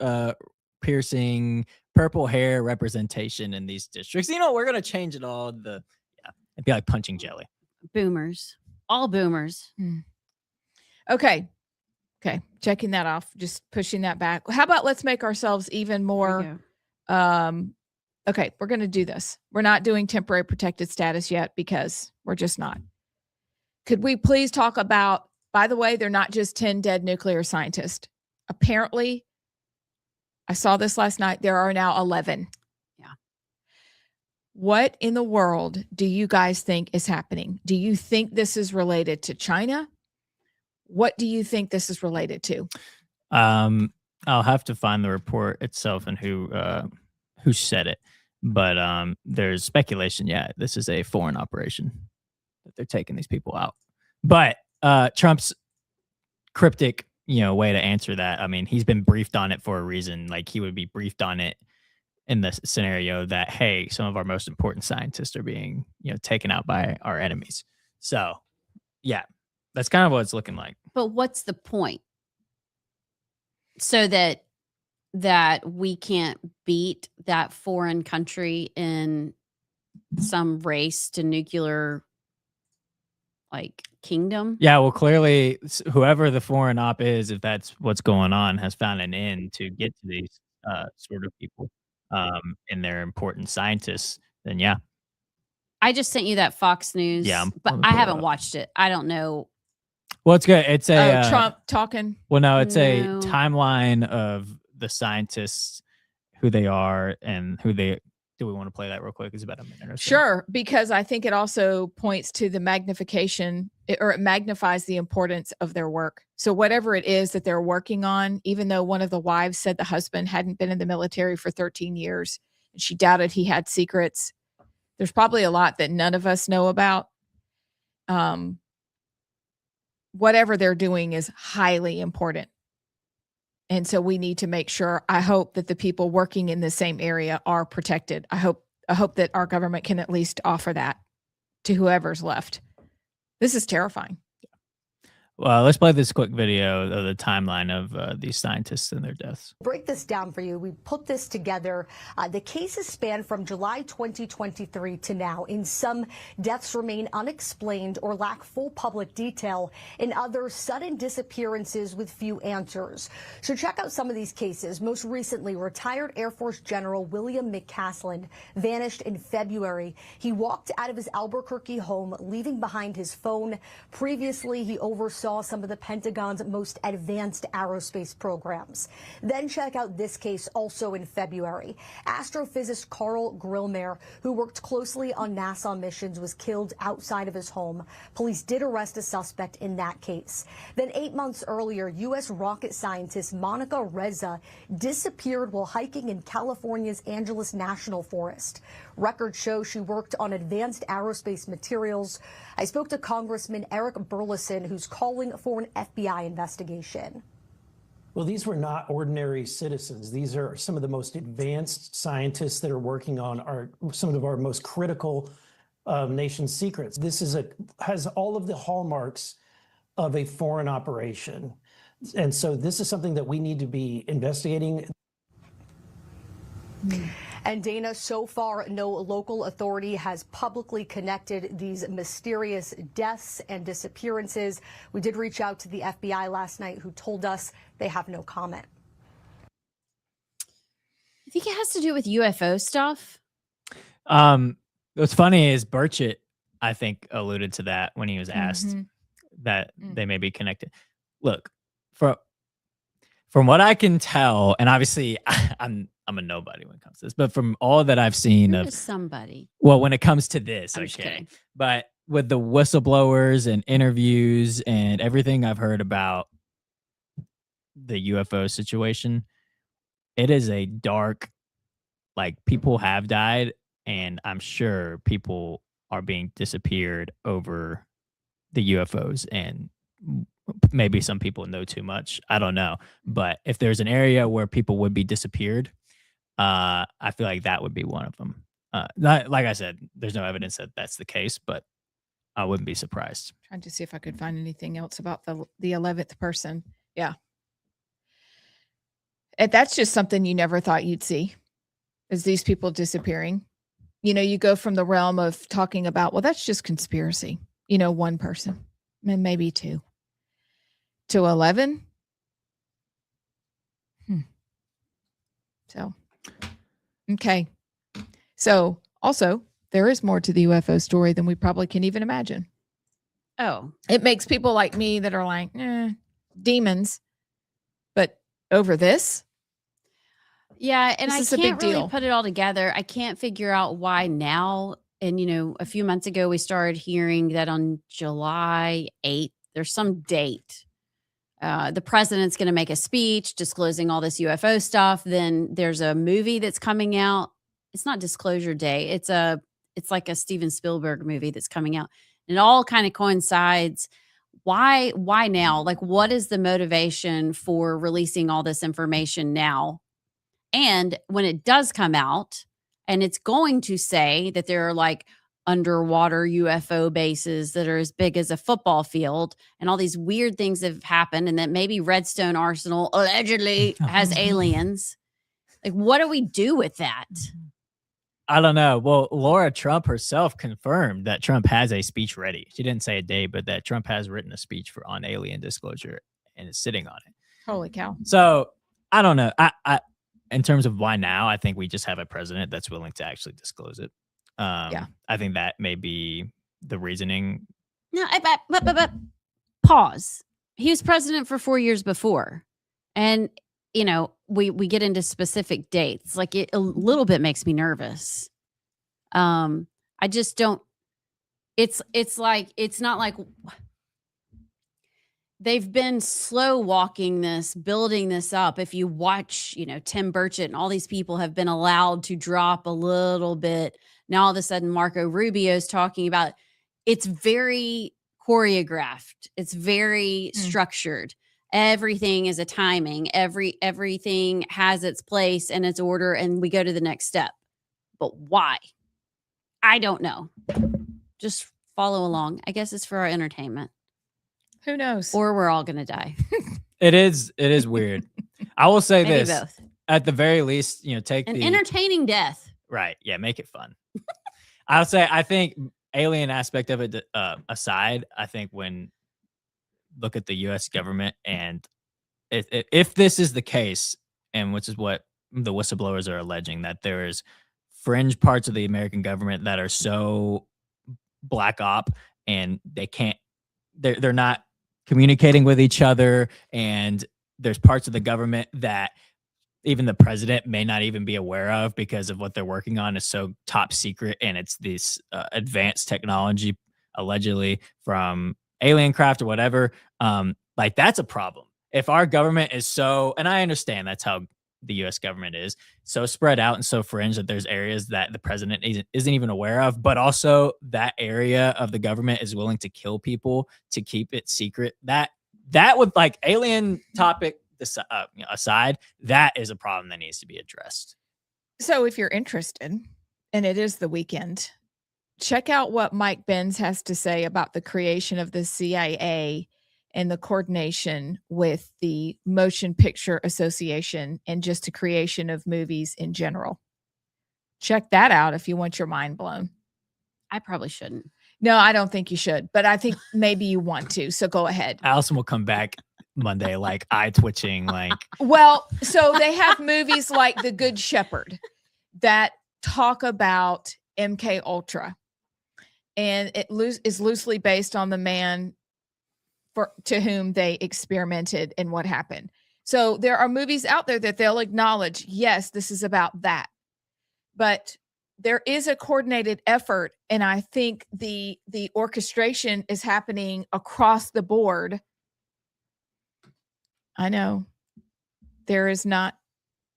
piercing, purple hair representation in these districts. We're going to change it all. It'd be like punching jelly. Boomers. All boomers. Okay. Checking that off. Just pushing that back. How about let's make ourselves even more. Okay. We're going to do this. We're not doing temporary protected status yet because we're just not. Could we please talk about, by the way, they're not just 10 dead nuclear scientists. Apparently, I saw this last night. There are now 11. What in the world do you guys think is happening? Do you think this is related to China? What do you think this is related to? I'll have to find the report itself and who said it. But there's speculation. Yeah, this is a foreign operation that they're taking these people out. But Trump's cryptic, way to answer that. I mean, he's been briefed on it for a reason. Like he would be briefed on it in the scenario that, hey, some of our most important scientists are being, taken out by our enemies. So, yeah, that's kind of what it's looking like. But what's the point? So that we can't beat that foreign country in some race to nuclear, kingdom? Yeah, well, clearly, whoever the foreign op is, if that's what's going on, has found an end to get to these sort of people. And they're important scientists, then yeah. I just sent you that Fox News, but I haven't watched it. I don't know. Well, it's good. It's a Trump talking. Well, no, it's a timeline of the scientists, who they are, and who they. Do we want to play that real quick? It's about a minute or so. Sure, because I think it also points to the magnification, or it magnifies the importance of their work. So whatever it is that they're working on, even though one of the wives said the husband hadn't been in the military for 13 years and she doubted he had secrets, there's probably a lot that none of us know about. Whatever they're doing is highly important. And so we need to make sure, I hope that the people working in the same area are protected. I hope that our government can at least offer that to whoever's left. This is terrifying. Well, let's play this quick video of the timeline of these scientists and their deaths. Break this down for you. We put this together. The cases span from July 2023 to now. In some, deaths remain unexplained or lack full public detail. In others, sudden disappearances with few answers. So check out some of these cases. Most recently, retired Air Force General William McCaslin vanished in February. He walked out of his Albuquerque home, leaving behind his phone. Previously, he oversaw some of the Pentagon's most advanced aerospace programs. Then check out this case also in February. Astrophysicist Carl Grillmeyer, who worked closely on NASA missions, was killed outside of his home. Police did arrest a suspect in that case. Then 8 months earlier, U.S. rocket scientist Monica Reza disappeared while hiking in California's Angeles National Forest. Records show she worked on advanced aerospace materials. I spoke to Congressman Eric Burleson, who's calling for an FBI investigation. Well, these were not ordinary citizens. These are some of the most advanced scientists that are working on some of our most critical nation secrets. This has all of the hallmarks of a foreign operation. And so this is something that we need to be investigating. And Dana, so far, no local authority has publicly connected these mysterious deaths and disappearances. We did reach out to the FBI last night, who told us they have no comment. I think it has to do with UFO stuff. What's funny is Burchett, I think, alluded to that when he was asked that they may be connected. Look, from what I can tell, and obviously I'm a nobody when it comes to this, but from all that I've seen You're of somebody. Well, when it comes to this, I'm just kidding. But with the whistleblowers and interviews and everything I've heard about the UFO situation, it is a dark, like, people have died, and I'm sure people are being disappeared over the UFOs, and maybe some people know too much. I don't know. But if there's an area where people would be disappeared, I feel like that would be one of them. Not, like I said, there's no evidence that that's the case, but I wouldn't be surprised. Trying to see if I could find anything else about the 11th person. Yeah. And that's just something you never thought you'd see, is these people disappearing. You know, you go from the realm of talking about, well, that's just conspiracy. You know, one person, and maybe two, to 11. So, okay. So also, there is more to the UFO story than we probably can even imagine. Oh, it makes people like me that are like, demons, but over this. Yeah, and This is I a big can't really deal. put it all together. I can't figure out why now. And, you know, a few months ago, we started hearing that on July 8th, there's some date. The president's going to make a speech disclosing all this UFO stuff. Then there's a movie that's coming out. It's not Disclosure Day. It's like a Steven Spielberg movie that's coming out. And it all kind of coincides. Why now? Like, what is the motivation for releasing all this information now? And when it does come out, and it's going to say that there are like underwater UFO bases that are as big as a football field, and all these weird things have happened, and that maybe Redstone Arsenal allegedly has aliens. Like, what do we do with that? I don't know. Well, Laura Trump herself confirmed that Trump has a speech ready. She didn't say a day, but that Trump has written a speech on alien disclosure and is sitting on it. Holy cow. So I don't know. I in terms of why now, I think we just have a president that's willing to actually disclose it. I think that may be the reasoning. No, but pause. He was president for 4 years before. And, you know, we get into specific dates. Like, it a little bit makes me nervous. I just don't, it's like, it's not like they've been slow walking this, building this up. If you watch, you know, Tim Burchett and all these people have been allowed to drop a little bit. Now, all of a sudden, Marco Rubio's talking about, it's very choreographed. It's very structured. Everything is a timing. Everything has its place and its order, and we go to the next step. But why? I don't know. Just follow along. I guess it's for our entertainment. Who knows? Or we're all going to die. It is weird. I will say Maybe this. both. At the very least, you know, take An the entertaining death. right. Yeah, make it fun. I would say, I think alien aspect of it aside, I think when look at the U.S. government, and if this is the case, and which is what the whistleblowers are alleging, that there is fringe parts of the American government that are so black op, and they're not communicating with each other, and there's parts of the government that even the president may not even be aware of because of what they're working on is so top secret, and it's this advanced technology allegedly from alien craft or whatever. Like, that's a problem. If our government is so, and I understand that's how the U.S. government is, so spread out and so fringe that there's areas that the president isn't even aware of, but also that area of the government is willing to kill people to keep it secret. That would, like, alien topic aside, that is a problem that needs to be addressed. So if you're interested, and it is the weekend, check out what Mike Benz has to say about the creation of the CIA and the coordination with the Motion Picture Association and just the creation of movies in general. Check that out if you want your mind blown. I probably shouldn't. No, I don't think you should, but I think maybe you want to. So go ahead. Allison will come back Monday, like eye twitching, like. Well, so they have movies like The Good Shepherd that talk about MK Ultra, and it is loosely based on the man to whom they experimented and what happened. So there are movies out there that they'll acknowledge, yes, this is about that. But there is a coordinated effort, and I think the orchestration is happening across the board. I know.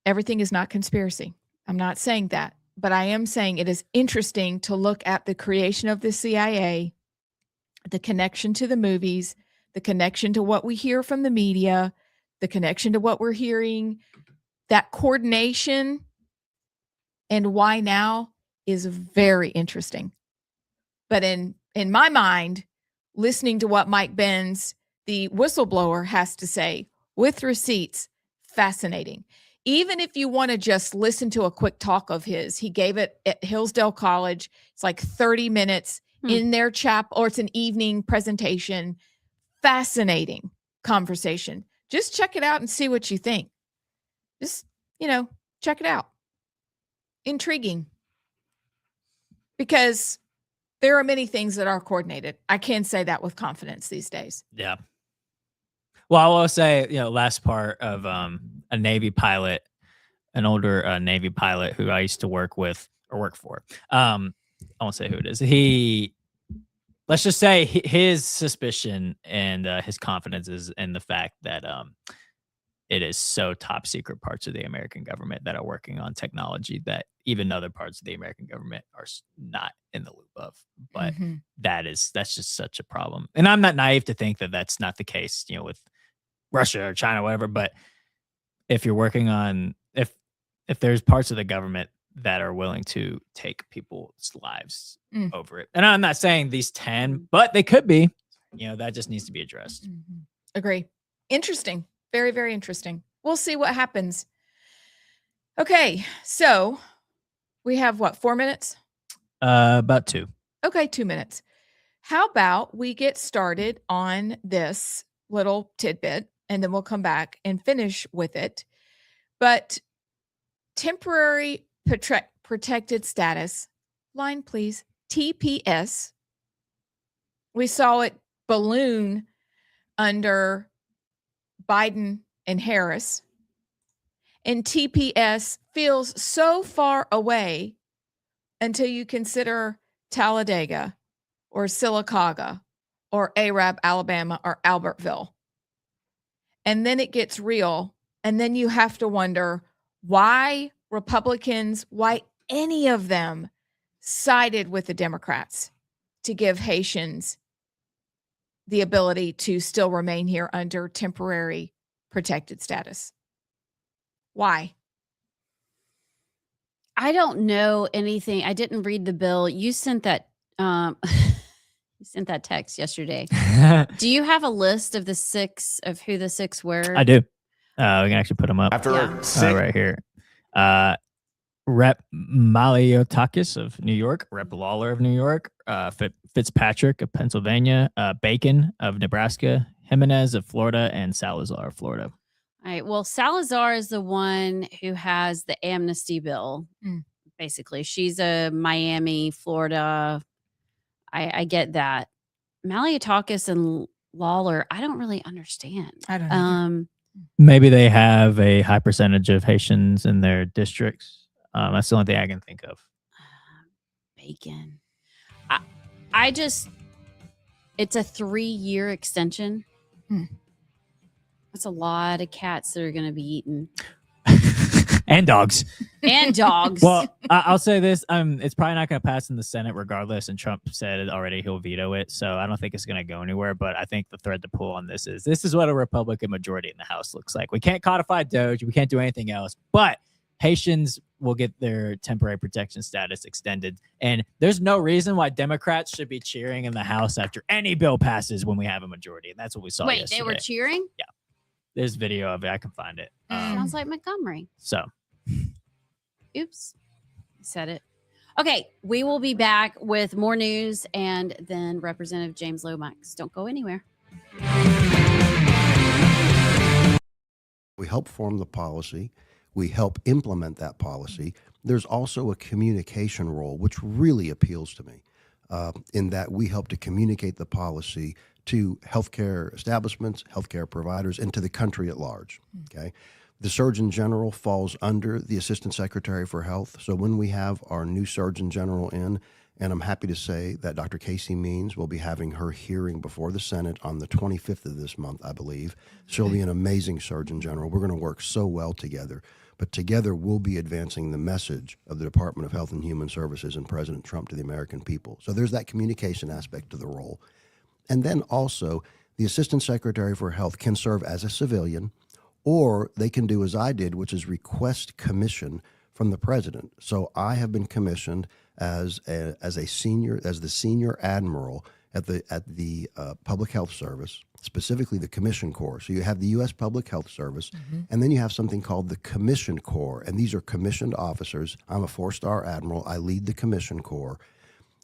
everything is not conspiracy. I'm not saying that, but I am saying it is interesting to look at the creation of the CIA, the connection to the movies, the connection to what we hear from the media, the connection to what we're hearing, that coordination, and why now is very interesting. But in my mind, listening to what Mike Benz, the whistleblower, has to say with receipts, fascinating. Even if you want to just listen to a quick talk of his, he gave it at Hillsdale College. It's like 30 minutes in their chapel, or it's an evening presentation. Fascinating conversation. Just check it out and see what you think. Just, check it out. Intriguing. Because there are many things that are coordinated. I can say that with confidence these days. Yeah. Well, I will say, last part of a Navy pilot, an older Navy pilot who I used to work with or work for. I won't say who it is. Let's just say his suspicion and his confidence is in the fact that it is so top secret parts of the American government that are working on technology that even other parts of the American government are not in the loop of. But that's just such a problem. And I'm not naive to think that that's not the case, with Russia or China, or whatever. But if you're working on, if there's parts of the government that are willing to take people's lives over it, and I'm not saying these 10, but they could be, that just needs to be addressed. Agree. Interesting. Very, very interesting. We'll see what happens. Okay. So we have 4 minutes? About 2. Okay. 2 minutes. How about we get started on this little tidbit and then we'll come back and finish with it. But temporary protected status, line please, TPS. We saw it balloon under Biden and Harris. And TPS feels so far away until you consider Talladega or Sylacauga or Arab, Alabama, or Albertville. And then it gets real. And then you have to wonder why Republicans, why any of them sided with the Democrats to give Haitians the ability to still remain here under temporary protected status. Why? I don't know anything. I didn't read the bill. You sent that you sent that text yesterday. Do you have a list of who the 6 were? I do. We can actually put them up. Right here. Rep. Maliotakis of New York, Rep. Lawler of New York, Fitzpatrick of Pennsylvania, Bacon of Nebraska, Jimenez of Florida, and Salazar of Florida. All right. Well, Salazar is the one who has the amnesty bill. Basically, she's a Miami, Florida. I get that. Maliotakis and Lawler, I don't really understand. I don't know. Maybe they have a high percentage of Haitians in their districts. That's the only thing I can think of. Bacon. It's a 3-year extension. That's a lot of cats that are going to be eaten. And dogs. And dogs. Well, I'll say this. It's probably not going to pass in the Senate regardless. And Trump said already he'll veto it. So I don't think it's going to go anywhere. But I think the thread to pull on this is what a Republican majority in the House looks like. We can't codify Doge. We can't do anything else. But Haitians will get their temporary protection status extended. And there's no reason why Democrats should be cheering in the House after any bill passes when we have a majority. And that's what we saw yesterday. They were cheering? Yeah. There's video of it. I can find it. Sounds like Montgomery. So. Oops. Said it. Okay. We will be back with more news and then Representative James Lomax. Don't go anywhere. We help form the policy. We help implement that policy. There's also a communication role, which really appeals to me, in that we help to communicate the policy to healthcare establishments, healthcare providers, and to the country at large. Okay. The Surgeon General falls under the Assistant Secretary for Health. So when we have our new Surgeon General in, And I'm happy to say that Dr. Casey Means will be having her hearing before the Senate on the 25th of this month, I believe. She'll be an amazing Surgeon General. We're going to work so well together. But together, we'll be advancing the message of the Department of Health and Human Services and President Trump to the American people. So there's that communication aspect to the role. And then also, the Assistant Secretary for Health can serve as a civilian, or they can do as I did, which is request commission from the president. So I have been commissioned as the senior admiral at the Public Health Service, specifically the Commission Corps. So you have the U.S. Public Health Service, and then you have something called the Commission Corps, and these are commissioned officers. I'm a 4-star admiral. I lead the Commission Corps,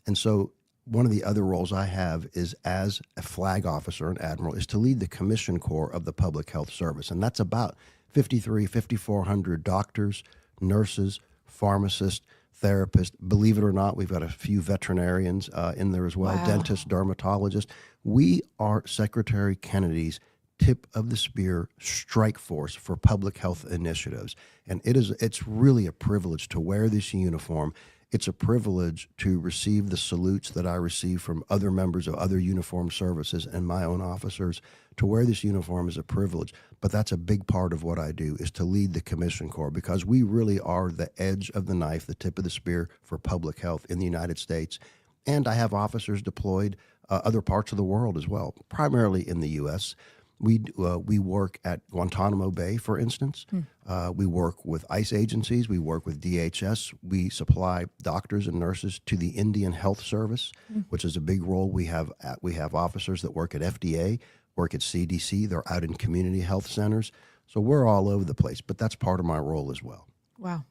and so one of the other roles I have is as a flag officer and admiral is to lead the Commission Corps of the Public Health Service, and that's about 5,400 doctors, nurses, pharmacists, therapists. Believe it or not, we've got a few veterinarians in there as well, dentists, dermatologists. We are Secretary Kennedy's tip of the spear strike force for public health initiatives. And it's really a privilege to wear this uniform. It's a privilege to receive the salutes that I receive from other members of other uniformed services and my own officers. To wear this uniform is a privilege, but that's a big part of what I do, is to lead the Commission Corps, because we really are the edge of the knife, the tip of the spear for public health in the United States. And I have officers deployed other parts of the world as well, primarily in the U.S. We work at Guantanamo Bay, for instance. We work with ICE agencies. We work with DHS. We supply doctors and nurses to the Indian Health Service, which is a big role. We have officers that work at FDA, work at CDC. They're out in community health centers. So we're all over the place, but that's part of my role as well. Wow.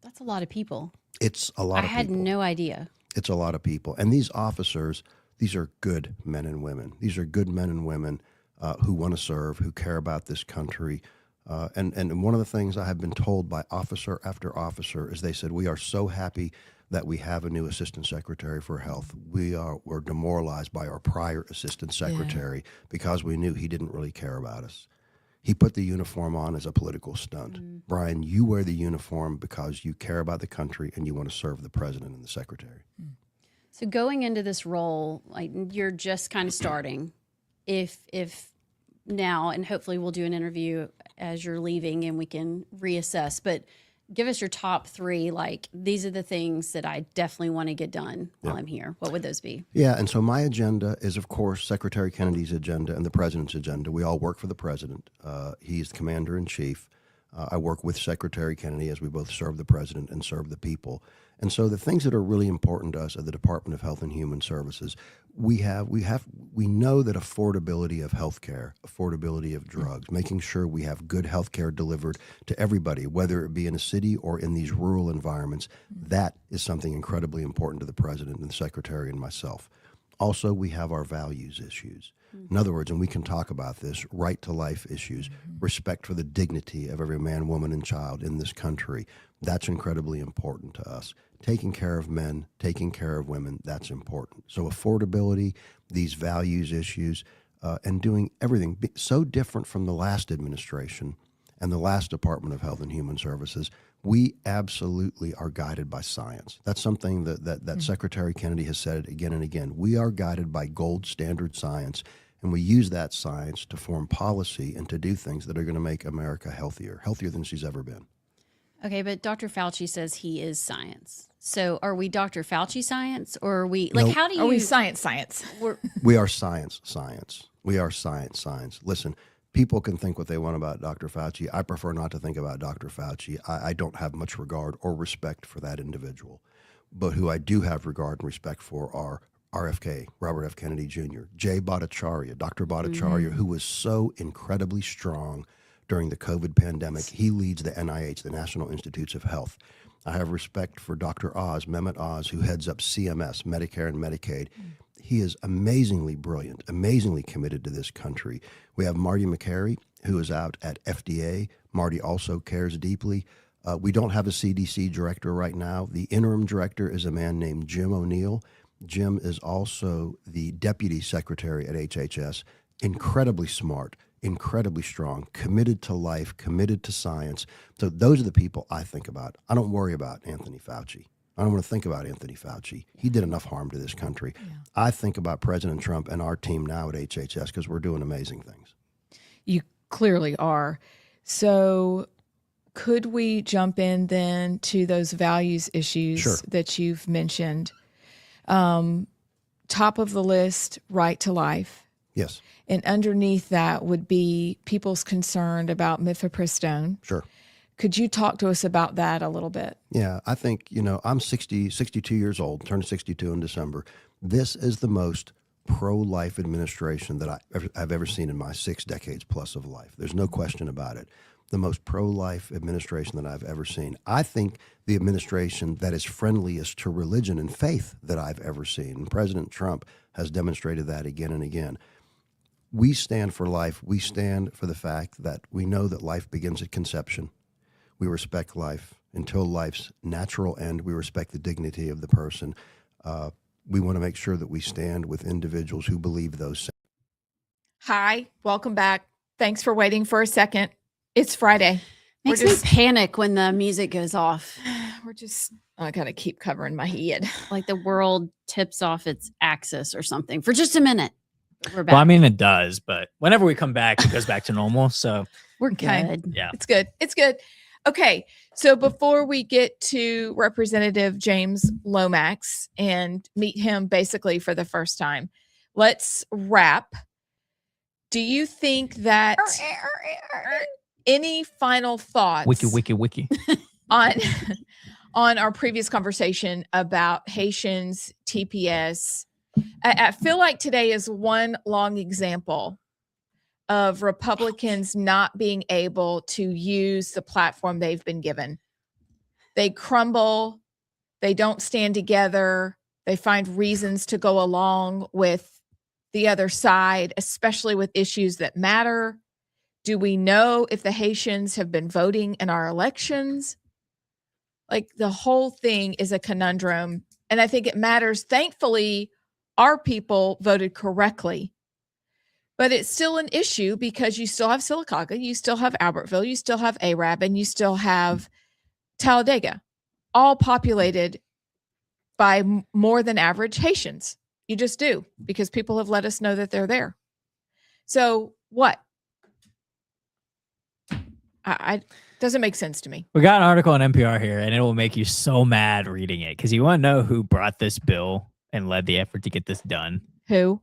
That's a lot of people. It's a lot of people. I had no idea. It's a lot of people. And these officers, these are good men and women. These are good men and women who want to serve, who care about this country. And one of the things I have been told by officer after officer is they said, we are so happy that we have a new Assistant Secretary for Health. We're demoralized by our prior Assistant Secretary because we knew he didn't really care about us. He put the uniform on as a political stunt. Brian, you wear the uniform because you care about the country and you want to serve the President and the Secretary. So going into this role, like, you're just kind of starting. If now, and hopefully we'll do an interview as you're leaving and we can reassess, but give us your top 3, like, these are the things that I definitely want to get done while I'm here. What would those be? Yeah, and so my agenda is, of course, Secretary Kennedy's agenda and the President's agenda. We all work for the President. He's the Commander-in-Chief. I work with Secretary Kennedy as we both serve the President and serve the people. And so the things that are really important to us at the Department of Health and Human Services, we know that affordability of health care, affordability of drugs, making sure we have good health care delivered to everybody, whether it be in a city or in these rural environments, that is something incredibly important to the President and the Secretary and myself. Also, we have our values issues. In other words, and we can talk about this, right to life issues, respect for the dignity of every man, woman, and child in this country. That's incredibly important to us. Taking care of men, taking care of women, that's important. So affordability, these values issues, and doing everything so different from the last administration and the last Department of Health and Human Services. We absolutely are guided by science. That's something that Secretary Kennedy has said again and again. We are guided by gold standard science, and we use that science to form policy and to do things that are going to make America healthier than she's ever been. Okay, but Dr. Fauci says he is science. So are we Dr. Fauci science, or are we, like, how do you... Are we science? We are science. We are science. Listen, people can think what they want about Dr. Fauci. I prefer not to think about Dr. Fauci. I don't have much regard or respect for that individual. But who I do have regard and respect for are RFK, Robert F. Kennedy Jr., Jay Bhattacharya, Dr. Bhattacharya, who was so incredibly strong during the COVID pandemic. He leads the NIH, the National Institutes of Health. I have respect for Dr. Oz, Mehmet Oz, who heads up CMS, Medicare and Medicaid. He is amazingly brilliant, amazingly committed to this country. We have Marty McCary, who is out at FDA. Marty also cares deeply. We don't have a CDC director right now. The interim director is a man named Jim O'Neill. Jim is also the deputy secretary at HHS, incredibly smart, incredibly strong, committed to life, committed to science. So those are the people I think about. I don't worry about Anthony Fauci. I don't want to think about Anthony Fauci. He did enough harm to this country. Yeah. I think about President Trump and our team now at HHS because we're doing amazing things. You clearly are. So could we jump in then to those values issues that you've mentioned? Top of the list, right to life. Yes. And underneath that would be people's concern about mifepristone. Sure. Could you talk to us about that a little bit? Yeah, I think, I'm 62 years old, turned 62 in December. This is the most pro-life administration that I've ever seen in my 6 decades plus of life. There's no question about it. The most pro-life administration that I've ever seen. I think the administration that is friendliest to religion and faith that I've ever seen. And President Trump has demonstrated that again and again. We stand for life. We stand for the fact that we know that life begins at conception. We respect life until life's natural end. We respect the dignity of the person. We want to make sure that we stand with individuals who believe those same. Hi, welcome back. Thanks for waiting for a second. It's Friday. Makes me panic when the music goes off. I gotta keep covering my head. Like the world tips off its axis or something for just a minute. We're back. Well, I mean, it does, but whenever we come back, it goes back to normal. So we're good. Yeah. It's good. It's good. Okay. So before we get to Representative James Lomax and meet him basically for the first time, let's wrap. Do you think that any final thoughts wiki on our previous conversation about Haitians, TPS? I feel like today is one long example of Republicans not being able to use the platform they've been given. They crumble. They don't stand together. They find reasons to go along with the other side, especially with issues that matter. Do we know if the Haitians have been voting in our elections? Like, the whole thing is a conundrum. And I think it matters. Thankfully, our people voted correctly. But it's still an issue because you still have Sylacauga, you still have Albertville, you still have Arab, and you still have Talladega, all populated by more than average Haitians. You just do, because people have let us know that they're there. So what? I doesn't make sense to me. We got an article on NPR here, and it will make you so mad reading it because you want to know who brought this bill and led the effort to get this done. Who?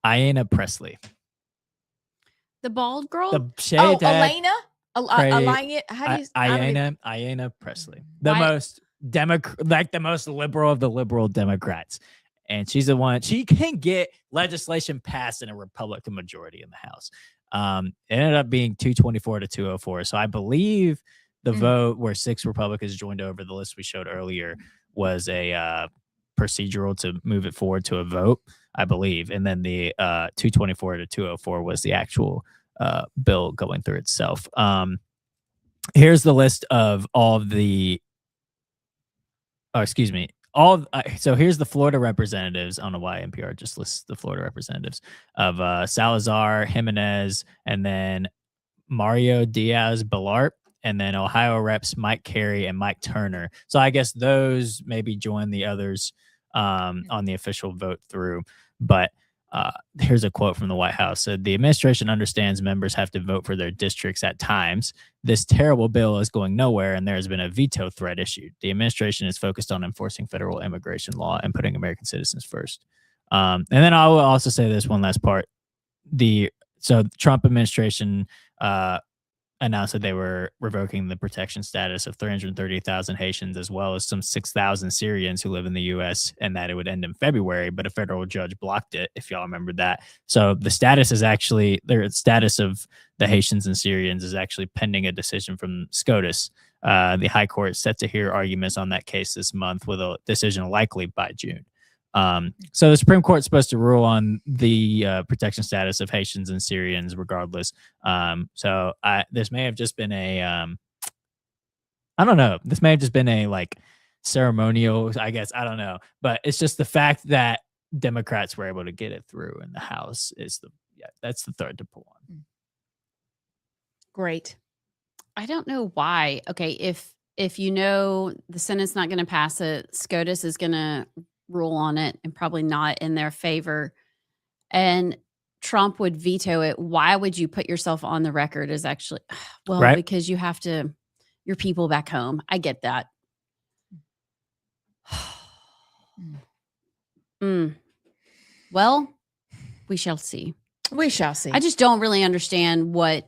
Ayanna Pressley. The bald girl? Elena? Ayanna Pressley. The most liberal of the liberal Democrats. And she's the one, she can get legislation passed in a Republican majority in the House. It ended up being 224 to 204. So I believe the vote where 6 Republicans joined over the list we showed earlier was a procedural to move it forward to a vote, I believe. And then the 224 to 204 was the actual bill going through itself. Here's the list of all of the, so here's the Florida representatives. I don't know why NPR just lists the Florida representatives of Salazar, Jimenez, and then Mario Diaz-Balart, and then Ohio reps Mike Carey and Mike Turner. So I guess those maybe join the others on the official vote through. But here's a quote from the White House. Said, the administration understands members have to vote for their districts at times. This terrible bill is going nowhere, and there has been a veto threat issued. The administration is focused on enforcing federal immigration law and putting American citizens first. And then I will also say this one last part. So the Trump administration announced that they were revoking the protection status of 330,000 Haitians, as well as some 6,000 Syrians who live in the U.S., and that it would end in February, but a federal judge blocked it, if y'all remember that. So the status is actually, the status of the Haitians and Syrians is actually pending a decision from SCOTUS. The High Court is set to hear arguments on that case this month, with a decision likely by June. So the Supreme Court is supposed to rule on the protection status of Haitians and Syrians regardless. So this may have just been a, I don't know. This may have just been a like ceremonial, I guess. I don't know. But it's just the fact that Democrats were able to get it through in the House that's the thread to pull on. Great. I don't know why. Okay, if if you know the Senate's not going to pass it, SCOTUS is going to rule on it and probably not in their favor, and Trump would veto it, why would you put yourself on the record as actually, well, Right. because you have to, your people back home. I get that. Well, we shall see. We shall see. I just don't really understand what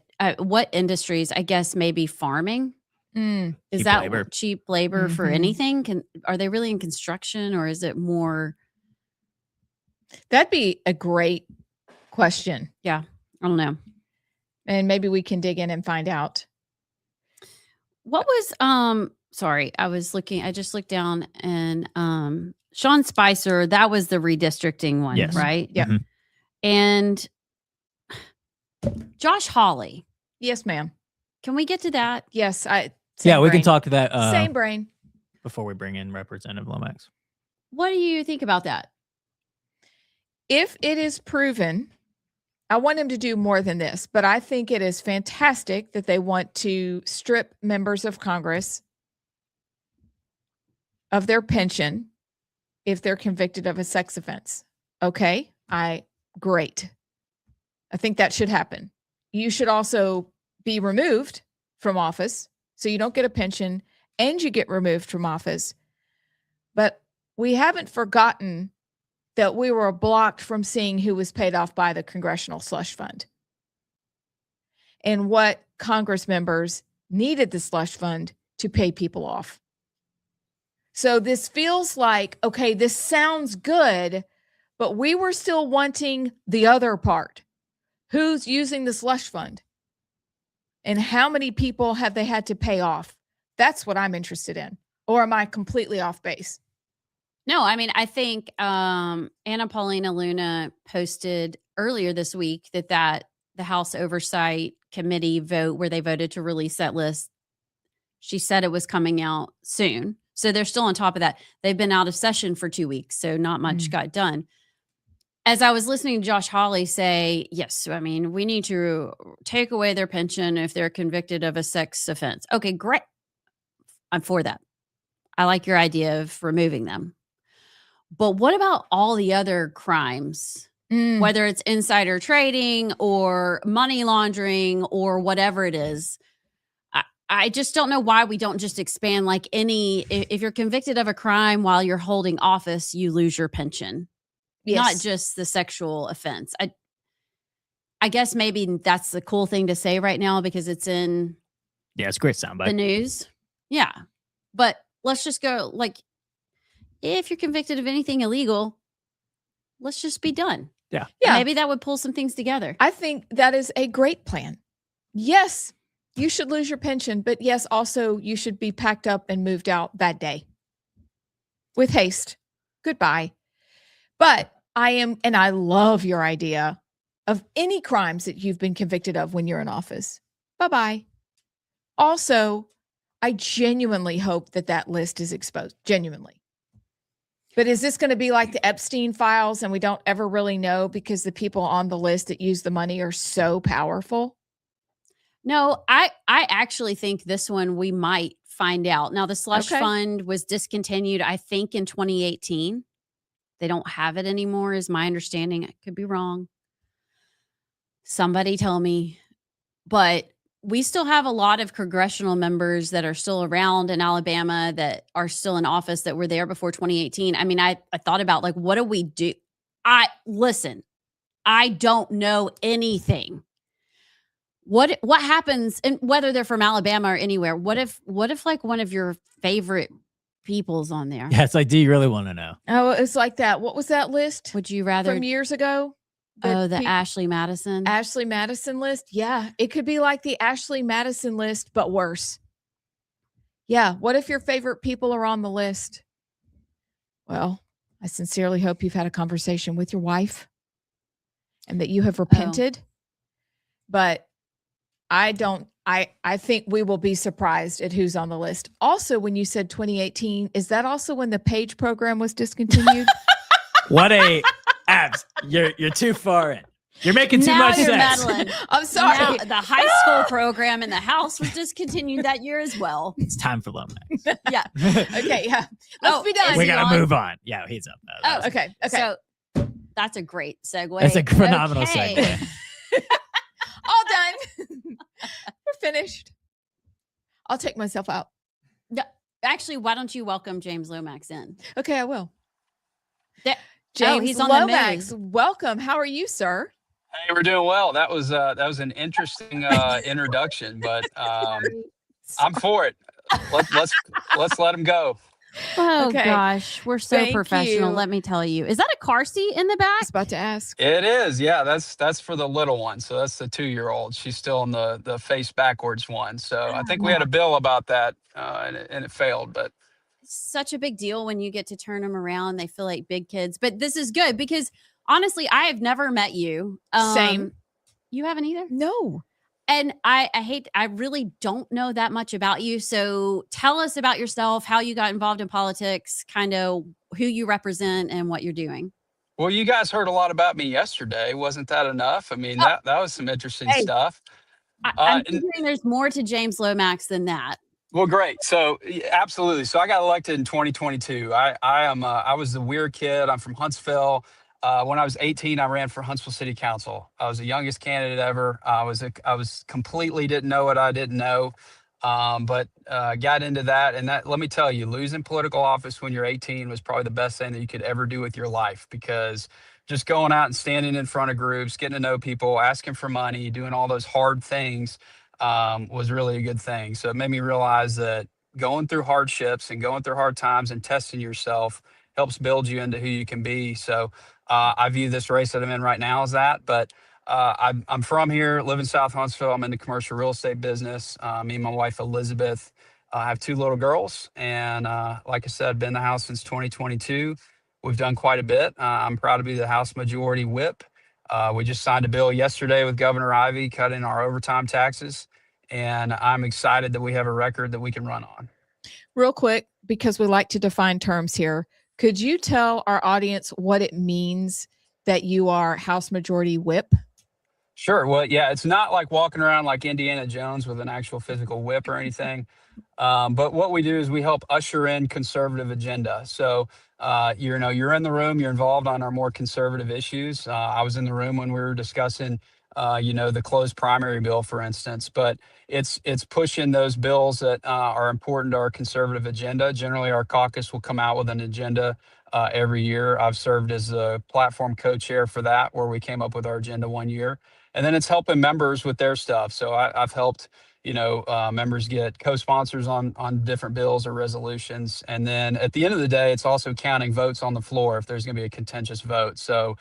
industries, I guess maybe farming. Is Cheap that labor. cheap labor for anything? Are they really in construction, or is it more? That'd be a great question. Yeah. I don't know. And maybe we can dig in and find out. What was sorry, I just looked down and Sean Spicer, that was the redistricting one, Yes. right? Yeah. Mhm. And Josh Hawley. Yes, ma'am. Can we get to that? Yes, Yeah, we can brain. talk to that Same brain. before we bring in Representative Lomax. What do you think about that? If it is proven, I want him to do more than this, but I think it is fantastic that they want to strip members of Congress of their pension if they're convicted of a sex offense. Okay, great. I think that should happen. You should also be removed from office, so you don't get a pension and you get removed from office. But we haven't forgotten that we were blocked from seeing who was paid off by the Congressional Slush Fund and what Congress members needed the slush fund to pay people off. So this feels like, okay, this sounds good, but we were still wanting the other part. Who's using the slush fund? And how many people have they had to pay off? That's what I'm interested in. Or am I completely off base? No, I mean, I think Anna Paulina Luna posted earlier this week that the House Oversight Committee vote where they voted to release that list, she said it was coming out soon. So they're still on top of that. They've been out of session for 2 weeks, so not much got done. As I was listening to Josh Hawley say, yes, I mean, we need to take away their pension if they're convicted of a sex offense. Okay, great. I'm for that. I like your idea of removing them. But what about all the other crimes, whether it's insider trading or money laundering or whatever it is? I just don't know why we don't just expand like if you're convicted of a crime while you're holding office, you lose your pension. Yes. Not just the sexual offense. I guess maybe that's the cool thing to say right now because it's in it's a great soundbite. the news. Yeah. But let's just go like, if you're convicted of anything illegal, let's just be done. Yeah. Yeah. Maybe that would pull some things together. I think that is a great plan. Yes, you should lose your pension, but yes, also you should be packed up and moved out that day with haste. Goodbye. But I love your idea of any crimes that you've been convicted of when you're in office. Bye-bye. Also, I genuinely hope that list is exposed. Genuinely. But is this going to be like the Epstein files and we don't ever really know because the people on the list that use the money are so powerful? No, I actually think this one we might find out. Now, the slush fund was discontinued, I think, in 2018. They don't have it anymore, is my understanding. I could be wrong. Somebody tell me. But we still have a lot of congressional members that are still around in Alabama that are still in office that were there before 2018. I mean, I thought about like, what do we do? Listen, I don't know anything. What happens, and whether they're from Alabama or anywhere, what if like one of your favorite people's on there? Yeah, it's like, do you really want to know? Oh, it's like that. What was that list? Would you rather from years ago? The Ashley Madison list. Yeah, it could be like the Ashley Madison list, but worse. Yeah. What if your favorite people are on the list? Well, I sincerely hope you've had a conversation with your wife and that you have repented. But I think we will be surprised at who's on the list. Also, when you said 2018, is that also when the Page program was discontinued? What a abs. You're too far in. You're making too Now much you're sense. meddling. I'm sorry. Now, the high school program in the house was discontinued that year as well. It's time for Lomax. Yeah. Okay, yeah. Let's be done. We he got to on? move on. Yeah, he's up. Oh, Okay. So that's a great segue. That's a phenomenal Okay. segue. All done. We're finished. I'll take myself out. No, actually, why don't you welcome James Lomax in? Okay, I will. There- James he's on the Lomax, welcome. How are you, sir? Hey, we're doing well. That was an interesting introduction, but I'm for it. Let's let him go. Oh Okay. gosh, we're so Thank professional. you. Let me tell you. Is that a car seat in the I back? was about to ask. It is, yeah. That's for the little one. So that's the 2-year-old. She's still in the face backwards one. So I think we had a bill about that, and it failed. But Such a big deal when you get to turn them around. They feel like big kids. But this is good because honestly, I have never met you. Same. You haven't either? No. And I really don't know that much about you. So tell us about yourself, how you got involved in politics, kind of who you represent and what you're doing. well, you guys heard a lot about me yesterday. Wasn't that enough? I mean, that was some interesting Hey. stuff. I'm And- figuring there's more to James Lomax than that. Well, great. So absolutely. So I got elected in 2022. I was the weird kid. I'm from Huntsville. When I was 18, I ran for Huntsville City Council. I was the youngest candidate ever. I was completely didn't know what I didn't know, but got into that. And that, let me tell you, losing political office when you're 18 was probably the best thing that you could ever do with your life, because just going out and standing in front of groups, getting to know people, asking for money, doing all those hard things was really a good thing. So it made me realize that going through hardships and going through hard times and testing yourself helps build you into who you can be. So I view this race that I'm in right now as that. But I'm from here, live in South Huntsville. I'm in the commercial real estate business. Me and my wife, Elizabeth, I have 2 little girls. And like I said, been in the House since 2022. We've done quite a bit. I'm proud to be the House Majority Whip. We just signed a bill yesterday with Governor Ivey cutting our overtime taxes. And I'm excited that we have a record that we can run on. Real quick, because we like to define terms here, could you tell our audience what it means that you are House Majority Whip? Sure. Well, yeah, it's not like walking around like Indiana Jones with an actual physical whip or anything. But what we do is we help usher in conservative agenda. So, you're in the room, you're involved on our more conservative issues. I was in the room when we were discussing, the closed primary bill, for instance, but it's pushing those bills that are important to our conservative agenda. Generally, our caucus will come out with an agenda every year. I've served as a platform co-chair for that, where we came up with our agenda one year. And then it's helping members with their stuff. So I've helped, members get co-sponsors on different bills or resolutions. And then at the end of the day, it's also counting votes on the floor if there's going to be a contentious vote. So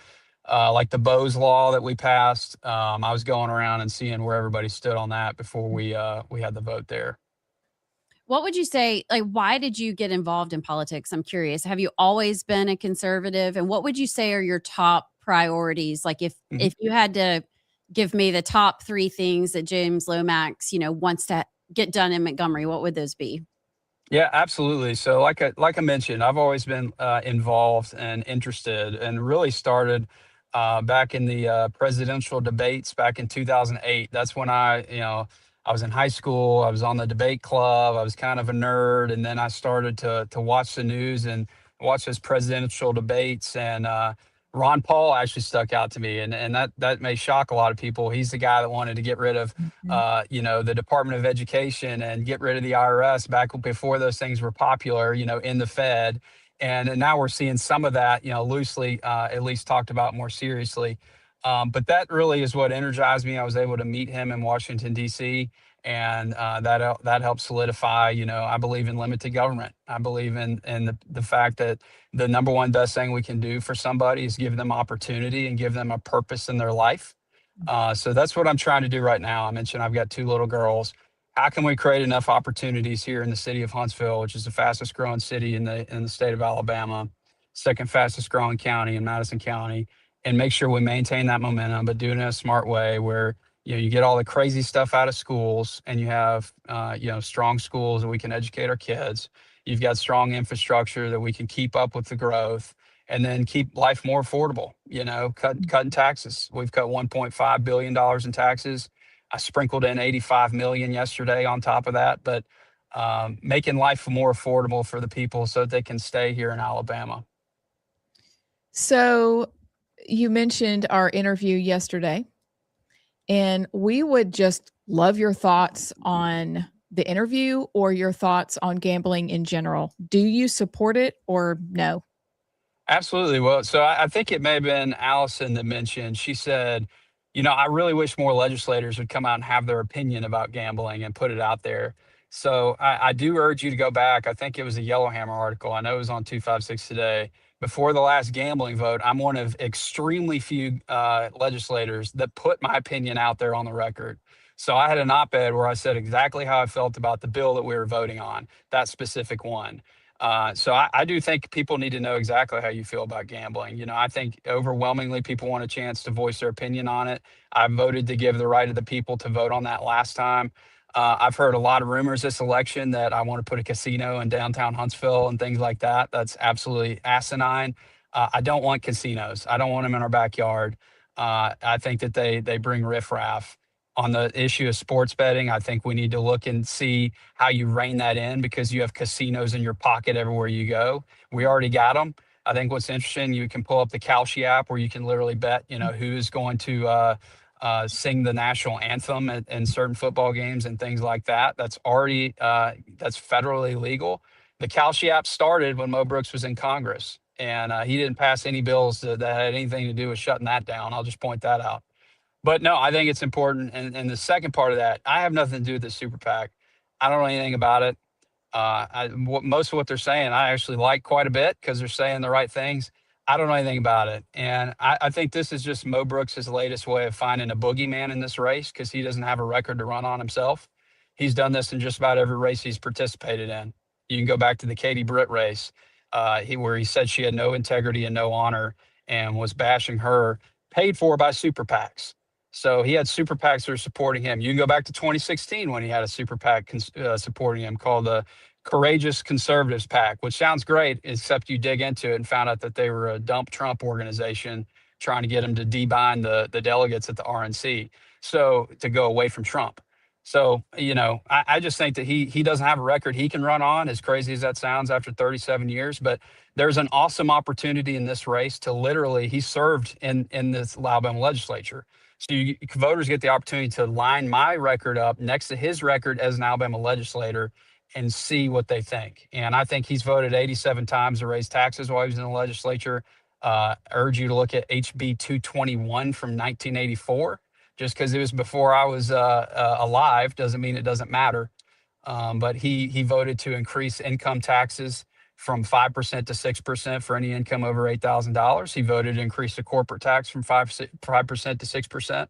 like the Bose law that we passed, I was going around and seeing where everybody stood on that before we had the vote there. What would you say, like, why did you get involved in politics? I'm curious. Have you always been a conservative? And what would you say are your top priorities? Like if you had to give me the top 3 things that James Lomax, wants to get done in Montgomery, what would those be? Yeah, absolutely. So like I mentioned, I've always been involved and interested, and really started back in the presidential debates back in 2008. That's when I was in high school. I was on the debate club. I was kind of a nerd. And then I started to watch the news and watch those presidential debates. And Ron Paul actually stuck out to me. And that may shock a lot of people. He's the guy that wanted to get rid of, the Department of Education and get rid of the IRS back before those things were popular, in the Fed. And now we're seeing some of that, loosely, at least talked about more seriously. But that really is what energized me. I was able to meet him in Washington, D.C., and that helped solidify, I believe in limited government. I believe in the fact that the number one best thing we can do for somebody is give them opportunity and give them a purpose in their life. So that's what I'm trying to do right now. I mentioned I've got 2 little girls. How can we create enough opportunities here in the city of Huntsville, which is the fastest growing city in the state of Alabama, second fastest growing county in Madison County, and make sure we maintain that momentum, but do it in a smart way where you get all the crazy stuff out of schools, and you have strong schools that we can educate our kids. You've got strong infrastructure that we can keep up with the growth, and then keep life more affordable. Cutting taxes. We've cut $1.5 billion in taxes. I sprinkled in 85 million yesterday on top of that, but making life more affordable for the people so that they can stay here in Alabama. So you mentioned our interview yesterday, and we would just love your thoughts on the interview or your thoughts on gambling in general. Do you support it or no? Absolutely. Well, so I think it may have been Allison that mentioned, she said, I really wish more legislators would come out and have their opinion about gambling and put it out there. So I do urge you to go back. I think it was a Yellowhammer article. I know it was on 256 Today. Before the last gambling vote, I'm one of extremely few legislators that put my opinion out there on the record. So I had an op-ed where I said exactly how I felt about the bill that we were voting on, that specific one. So I do think people need to know exactly how you feel about gambling. I think overwhelmingly people want a chance to voice their opinion on it. I voted to give the right of the people to vote on that last time. I've heard a lot of rumors this election that I want to put a casino in downtown Huntsville and things like that. That's absolutely asinine. I don't want casinos. I don't want them in our backyard. I think that they bring riffraff. On the issue of sports betting, I think we need to look and see how you rein that in, because you have casinos in your pocket everywhere you go. We already got them. I think what's interesting, you can pull up the Kalshi app where you can literally bet, who is going to sing the national anthem in certain football games and things like that. That's already, that's federally legal. The Kalshi app started when Mo Brooks was in Congress, and he didn't pass any bills that had anything to do with shutting that down. I'll just point that out. But no, I think it's important. And the second part of that, I have nothing to do with the super PAC. I don't know anything about it. Most of what they're saying, I actually like quite a bit because they're saying the right things. I don't know anything about it. And I think this is just Mo Brooks' latest way of finding a boogeyman in this race, because he doesn't have a record to run on himself. He's done this in just about every race he's participated in. You can go back to the Katie Britt race, where he said she had no integrity and no honor and was bashing her, paid for by super PACs. So he had super PACs that were supporting him. You can go back to 2016 when he had a super PAC supporting him called the Courageous Conservatives PAC, which sounds great, except you dig into it and found out that they were a dump Trump organization trying to get him to debind the delegates at the RNC, so to go away from Trump. So, I just think that he doesn't have a record he can run on, as crazy as that sounds after 37 years. But there's an awesome opportunity in this race to literally, he served in this Alabama legislature. So voters get the opportunity to line my record up next to his record as an Alabama legislator and see what they think. And I think he's voted 87 times to raise taxes while he was in the legislature. Urge you to look at HB 221 from 1984. Just because it was before I was alive doesn't mean it doesn't matter. But he voted to increase income taxes from 5% to 6% for any income over $8,000. He voted to increase the corporate tax from 5% to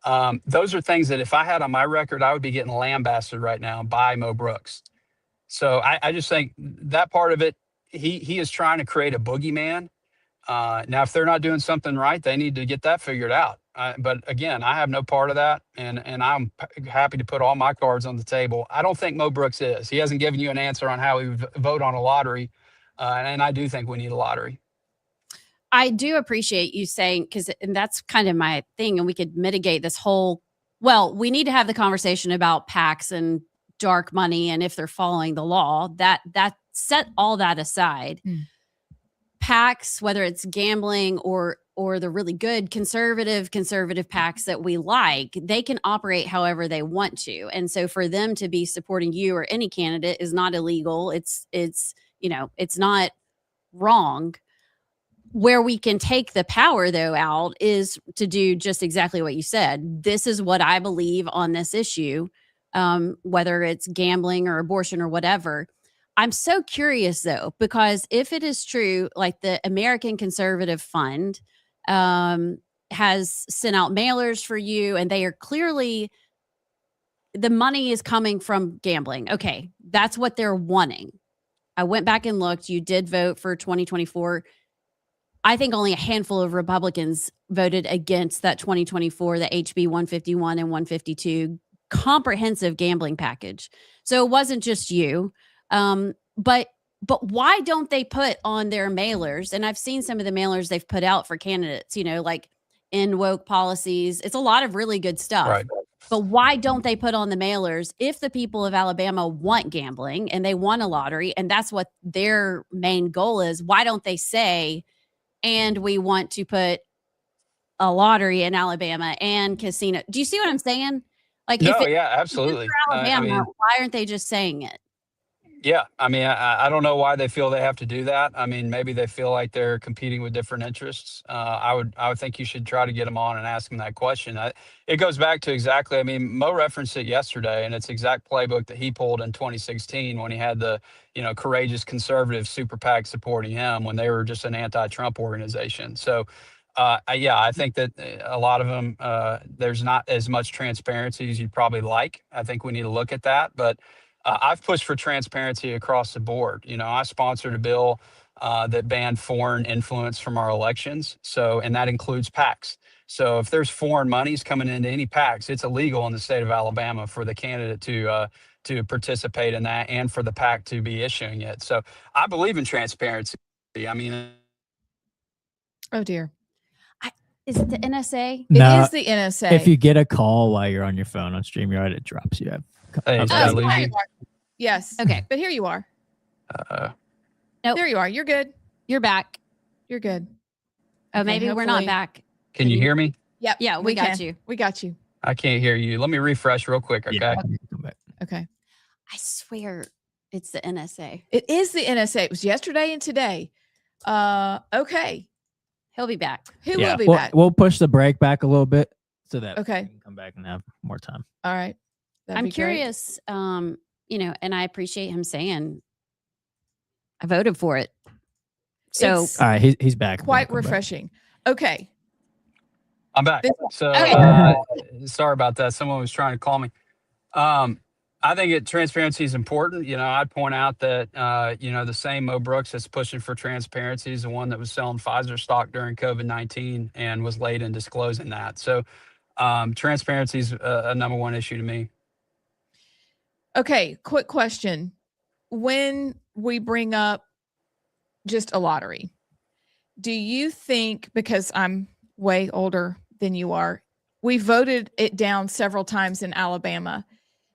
6%. Those are things that if I had on my record, I would be getting lambasted right now by Mo Brooks. So I just think that part of it, he is trying to create a boogeyman. Now, if they're not doing something right, they need to get that figured out. But again, I have no part of that, and I'm happy to put all my cards on the table. I don't think Mo Brooks is. He hasn't given you an answer on how he would vote on a lottery, and I do think we need a lottery. I do appreciate you saying, and that's kind of my thing, and we could mitigate this whole, we need to have the conversation about PACs and dark money and if they're following the law. That set all that aside. PACs, whether it's gambling or the really good conservative PACs that we like, they can operate however they want to. And so for them to be supporting you or any candidate is not illegal. It's not wrong. Where we can take the power, though, out is to do just exactly what you said. This is what I believe on this issue, whether it's gambling or abortion or whatever. I'm so curious, though, because if it is true, like the American Conservative Fund has sent out mailers for you, and they are clearly, the money is coming from gambling. Okay, that's what they're wanting. I went back and looked. You did vote for 2024. I think only a handful of Republicans voted against that 2024, the HB 151 and 152 comprehensive gambling package. So it wasn't just you. But But why don't they put on their mailers? And I've seen some of the mailers they've put out for candidates, like in woke policies. It's a lot of really good stuff. Right. But why don't they put on the mailers if the people of Alabama want gambling and they want a lottery and that's what their main goal is? Why don't they say, and we want to put a lottery in Alabama and casino? Do you see what I'm saying? Like, No, if it's yeah, absolutely. Alabama, why aren't they just saying it? Yeah, I mean, I don't know why they feel they have to do that. I mean, maybe they feel like they're competing with different interests. I would think you should try to get them on and ask them that question. It goes back to exactly. I mean, Mo referenced it yesterday, and it's exact playbook that he pulled in 2016 when he had the courageous conservative super PAC supporting him when they were just an anti-Trump organization. So. I think that a lot of them, there's not as much transparency as you'd probably like. I think we need to look at that. But I've pushed for transparency across the board. I sponsored a bill that banned foreign influence from our elections. And that includes PACs. So if there's foreign monies coming into any PACs, it's illegal in the state of Alabama for the candidate to participate in that and for the PAC to be issuing it. So I believe in transparency. I mean, oh dear. Is it the NSA? No, it is the NSA. If you get a call while you're on your phone on StreamYard, it drops you. Yes. Okay. But here you are. Nope. There you are. You're good. You're back. You're good. Oh, Okay, maybe we're not hopefully- back. can you hear me? Yep. Yeah, we got can. you. We got you. I can't hear you. Let me refresh real quick, okay? Okay. I swear it's the NSA. It is the NSA. It was yesterday and today. Okay. He'll be back. Who will be we'll, back? We'll push the break back a little bit so that Okay. we can come back and have more time. All right. That'd I'm be great. curious, and I appreciate him saying I voted for it. So It's All right, he's back. quite Welcome back. refreshing. Okay. I'm back. This- So Okay. sorry about that. Someone was trying to call me. I think transparency is important. I'd point out that, the same Mo Brooks that's pushing for transparency is the one that was selling Pfizer stock during COVID-19 and was late in disclosing that. So transparency is a number one issue to me. Okay. Quick question. When we bring up just a lottery, do you think, because I'm way older than you are, we voted it down several times in Alabama.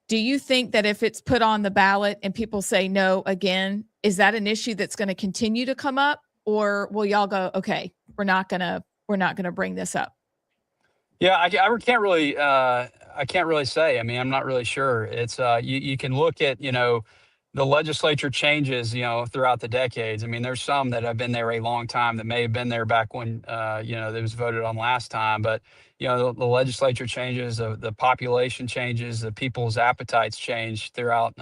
Do you think that if it's put on the ballot and people say no again, is that an issue that's going to continue to come up, or will y'all go, okay, we're not going to bring this up? Yeah, I can't really say. I mean, I'm not really sure. It's you can look at the legislature changes throughout the decades. I mean, there's some that have been there a long time that may have been there back when it was voted on last time, but the legislature changes, the population changes, the people's appetites change throughout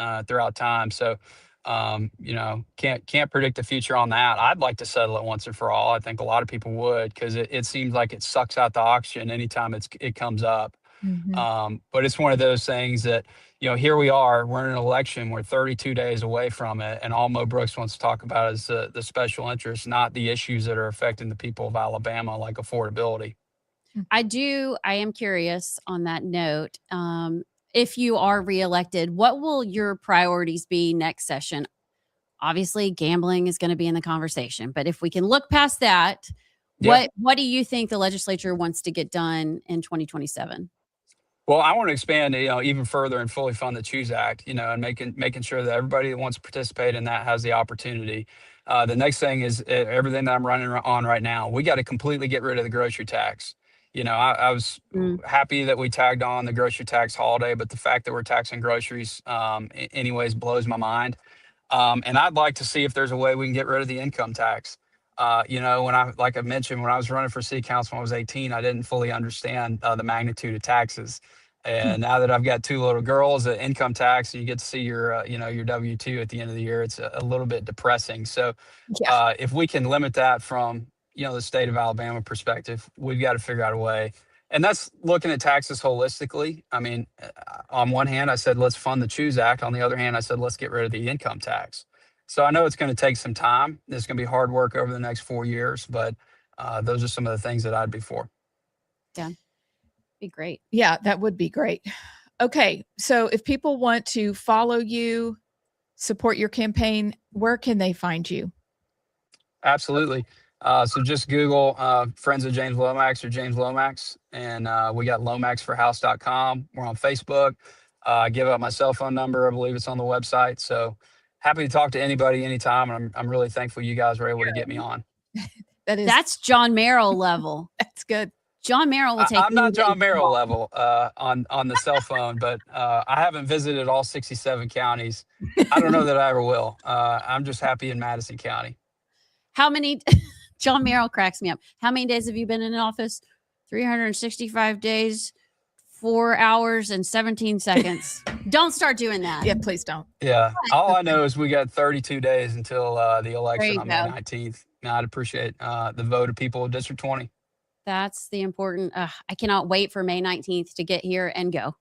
time. So can't predict the future on that. I'd like to settle it once and for all. I think a lot of people would, because it seems like it sucks out the oxygen anytime it comes up. But it's one of those things that here we are, we're in an election, we're 32 days away from it, and all Mo Brooks wants to talk about is the special interests, not the issues that are affecting the people of Alabama, like affordability. I am curious on that note. If you are reelected, what will your priorities be next session? Obviously, gambling is going to be in the conversation, but if we can look past that, what do you think the legislature wants to get done in 2027? Well, I want to expand, even further and fully fund the Choose Act, and making sure that everybody that wants to participate in that has the opportunity. The next thing is everything that I'm running on right now. We got to completely get rid of the grocery tax. I was happy that we tagged on the grocery tax holiday, but the fact that we're taxing groceries anyways blows my mind. And I'd like to see if there's a way we can get rid of the income tax. Like I mentioned, when I was running for city council when I was 18, I didn't fully understand the magnitude of taxes. And now that I've got two little girls, the income tax, and you get to see your W-2 at the end of the year, it's a little bit depressing. So if we can limit that from, the state of Alabama perspective, we've got to figure out a way. And that's looking at taxes holistically. I mean, on one hand, I said, let's fund the Choose Act. On the other hand, I said, let's get rid of the income tax. So I know it's going to take some time. It's going to be hard work over the next 4 years, but those are some of the things that I'd be for. Yeah, be great. Yeah, that would be great. Okay, so if people want to follow you, support your campaign, where can they find you? Absolutely. So just Google Friends of James Lomax or James Lomax, and we got lomaxforhouse.com. We're on Facebook. I give out my cell phone number. I believe it's on the website. So happy to talk to anybody anytime. And I'm really thankful you guys were able to get me on. That's John Merrill level. That's good. John Merrill will take. I'm not John Merrill level on the cell phone, but I haven't visited all 67 counties. I don't know that I ever will. I'm just happy in Madison County. How many? John Merrill cracks me up. How many days have you been in office? 365 days, 4 hours and 17 seconds. Don't start doing that. Yeah, please don't. Yeah. All I know is we got 32 days until the election on May go. 19th. And I'd appreciate the vote of people of District 20. That's the important. I cannot wait for May 19th to get here and go.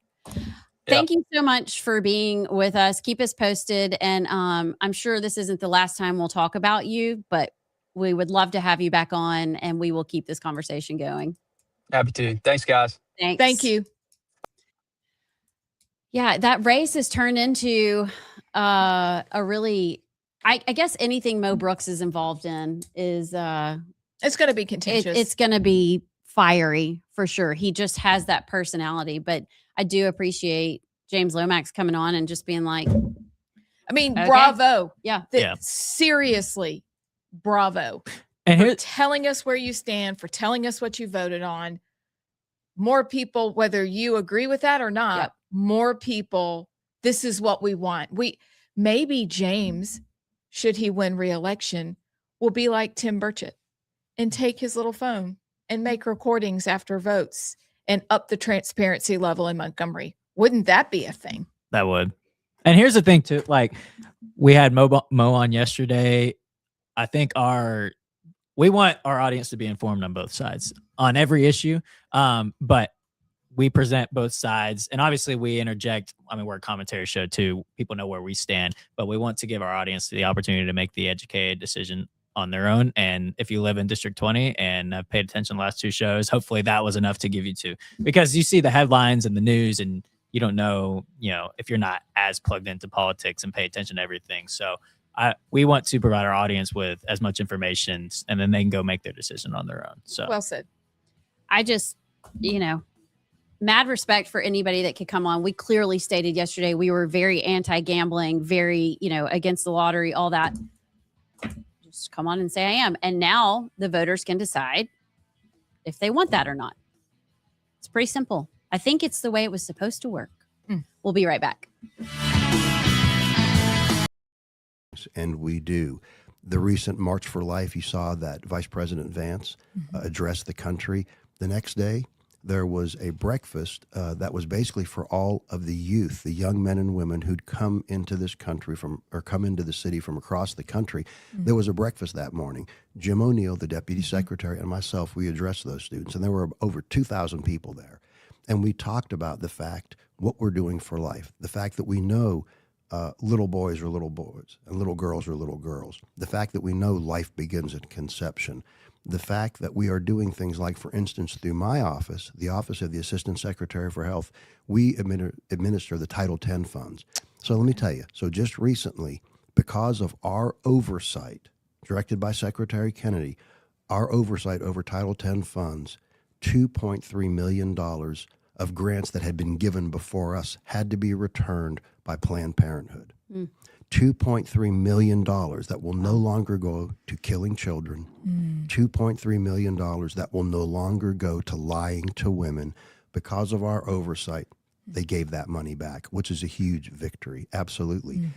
Thank you so much for being with us. Keep us posted. And I'm sure this isn't the last time we'll talk about you, but we would love to have you back on, and we will keep this conversation going. Happy to. Thanks, guys. Thanks. Thank you. Yeah, that race has turned into a really, I guess anything Mo Brooks is involved in is it's going to be contentious. It's going to be fiery for sure. He just has that personality, but I do appreciate James Lomax coming on and just being like, I mean, okay. bravo. Yeah. Seriously, bravo. And for telling us where you stand, for telling us what you voted on. More people, whether you agree with that or not, more people, this is what we want. Maybe James, should he win re-election, will be like Tim Burchett and take his little phone and make recordings after votes and up the transparency level in Montgomery. Wouldn't that be a thing? That would. And here's the thing too, like we had Mo on yesterday. I think we want our audience to be informed on both sides on every issue. But we present both sides, and obviously we interject. I mean, we're a commentary show too. People know where we stand, but we want to give our audience the opportunity to make the educated decision on their own. And if you live in District 20 and have paid attention to the last two shows, hopefully that was enough to give you two, because you see the headlines and the news and you don't know, if you're not as plugged into politics and pay attention to everything. So we want to provide our audience with as much information, and then they can go make their decision on their own. So well said. I just, mad respect for anybody that could come on. We clearly stated yesterday we were very anti-gambling, very, against the lottery, all that. Just come on and say I am. And now the voters can decide if they want that or not. It's pretty simple. I think it's the way it was supposed to work. We'll be right back. And we do. The recent March for Life, you saw that Vice President Vance address the country. The next day, there was a breakfast that was basically for all of the youth, the young men and women who'd come into this country come into the city from across the country. There was a breakfast that morning. Jim O'Neill, the deputy secretary, and myself, we addressed those students, and there were over 2,000 people there. And we talked about the fact, what we're doing for life, the fact that we know little boys are little boys and little girls are little girls, the fact that we know life begins at conception, the fact that we are doing things like, for instance, through my office, the Office of the Assistant Secretary for Health, we administer the Title X funds. So let me tell you, so just recently, because of our oversight, directed by Secretary Kennedy, our oversight over Title X funds, $2.3 million of grants that had been given before us had to be returned by Planned Parenthood. $2.3 million that will no longer go to killing children. $2.3 million that will no longer go to lying to women. Because of our oversight, they gave that money back, which is a huge victory. Absolutely.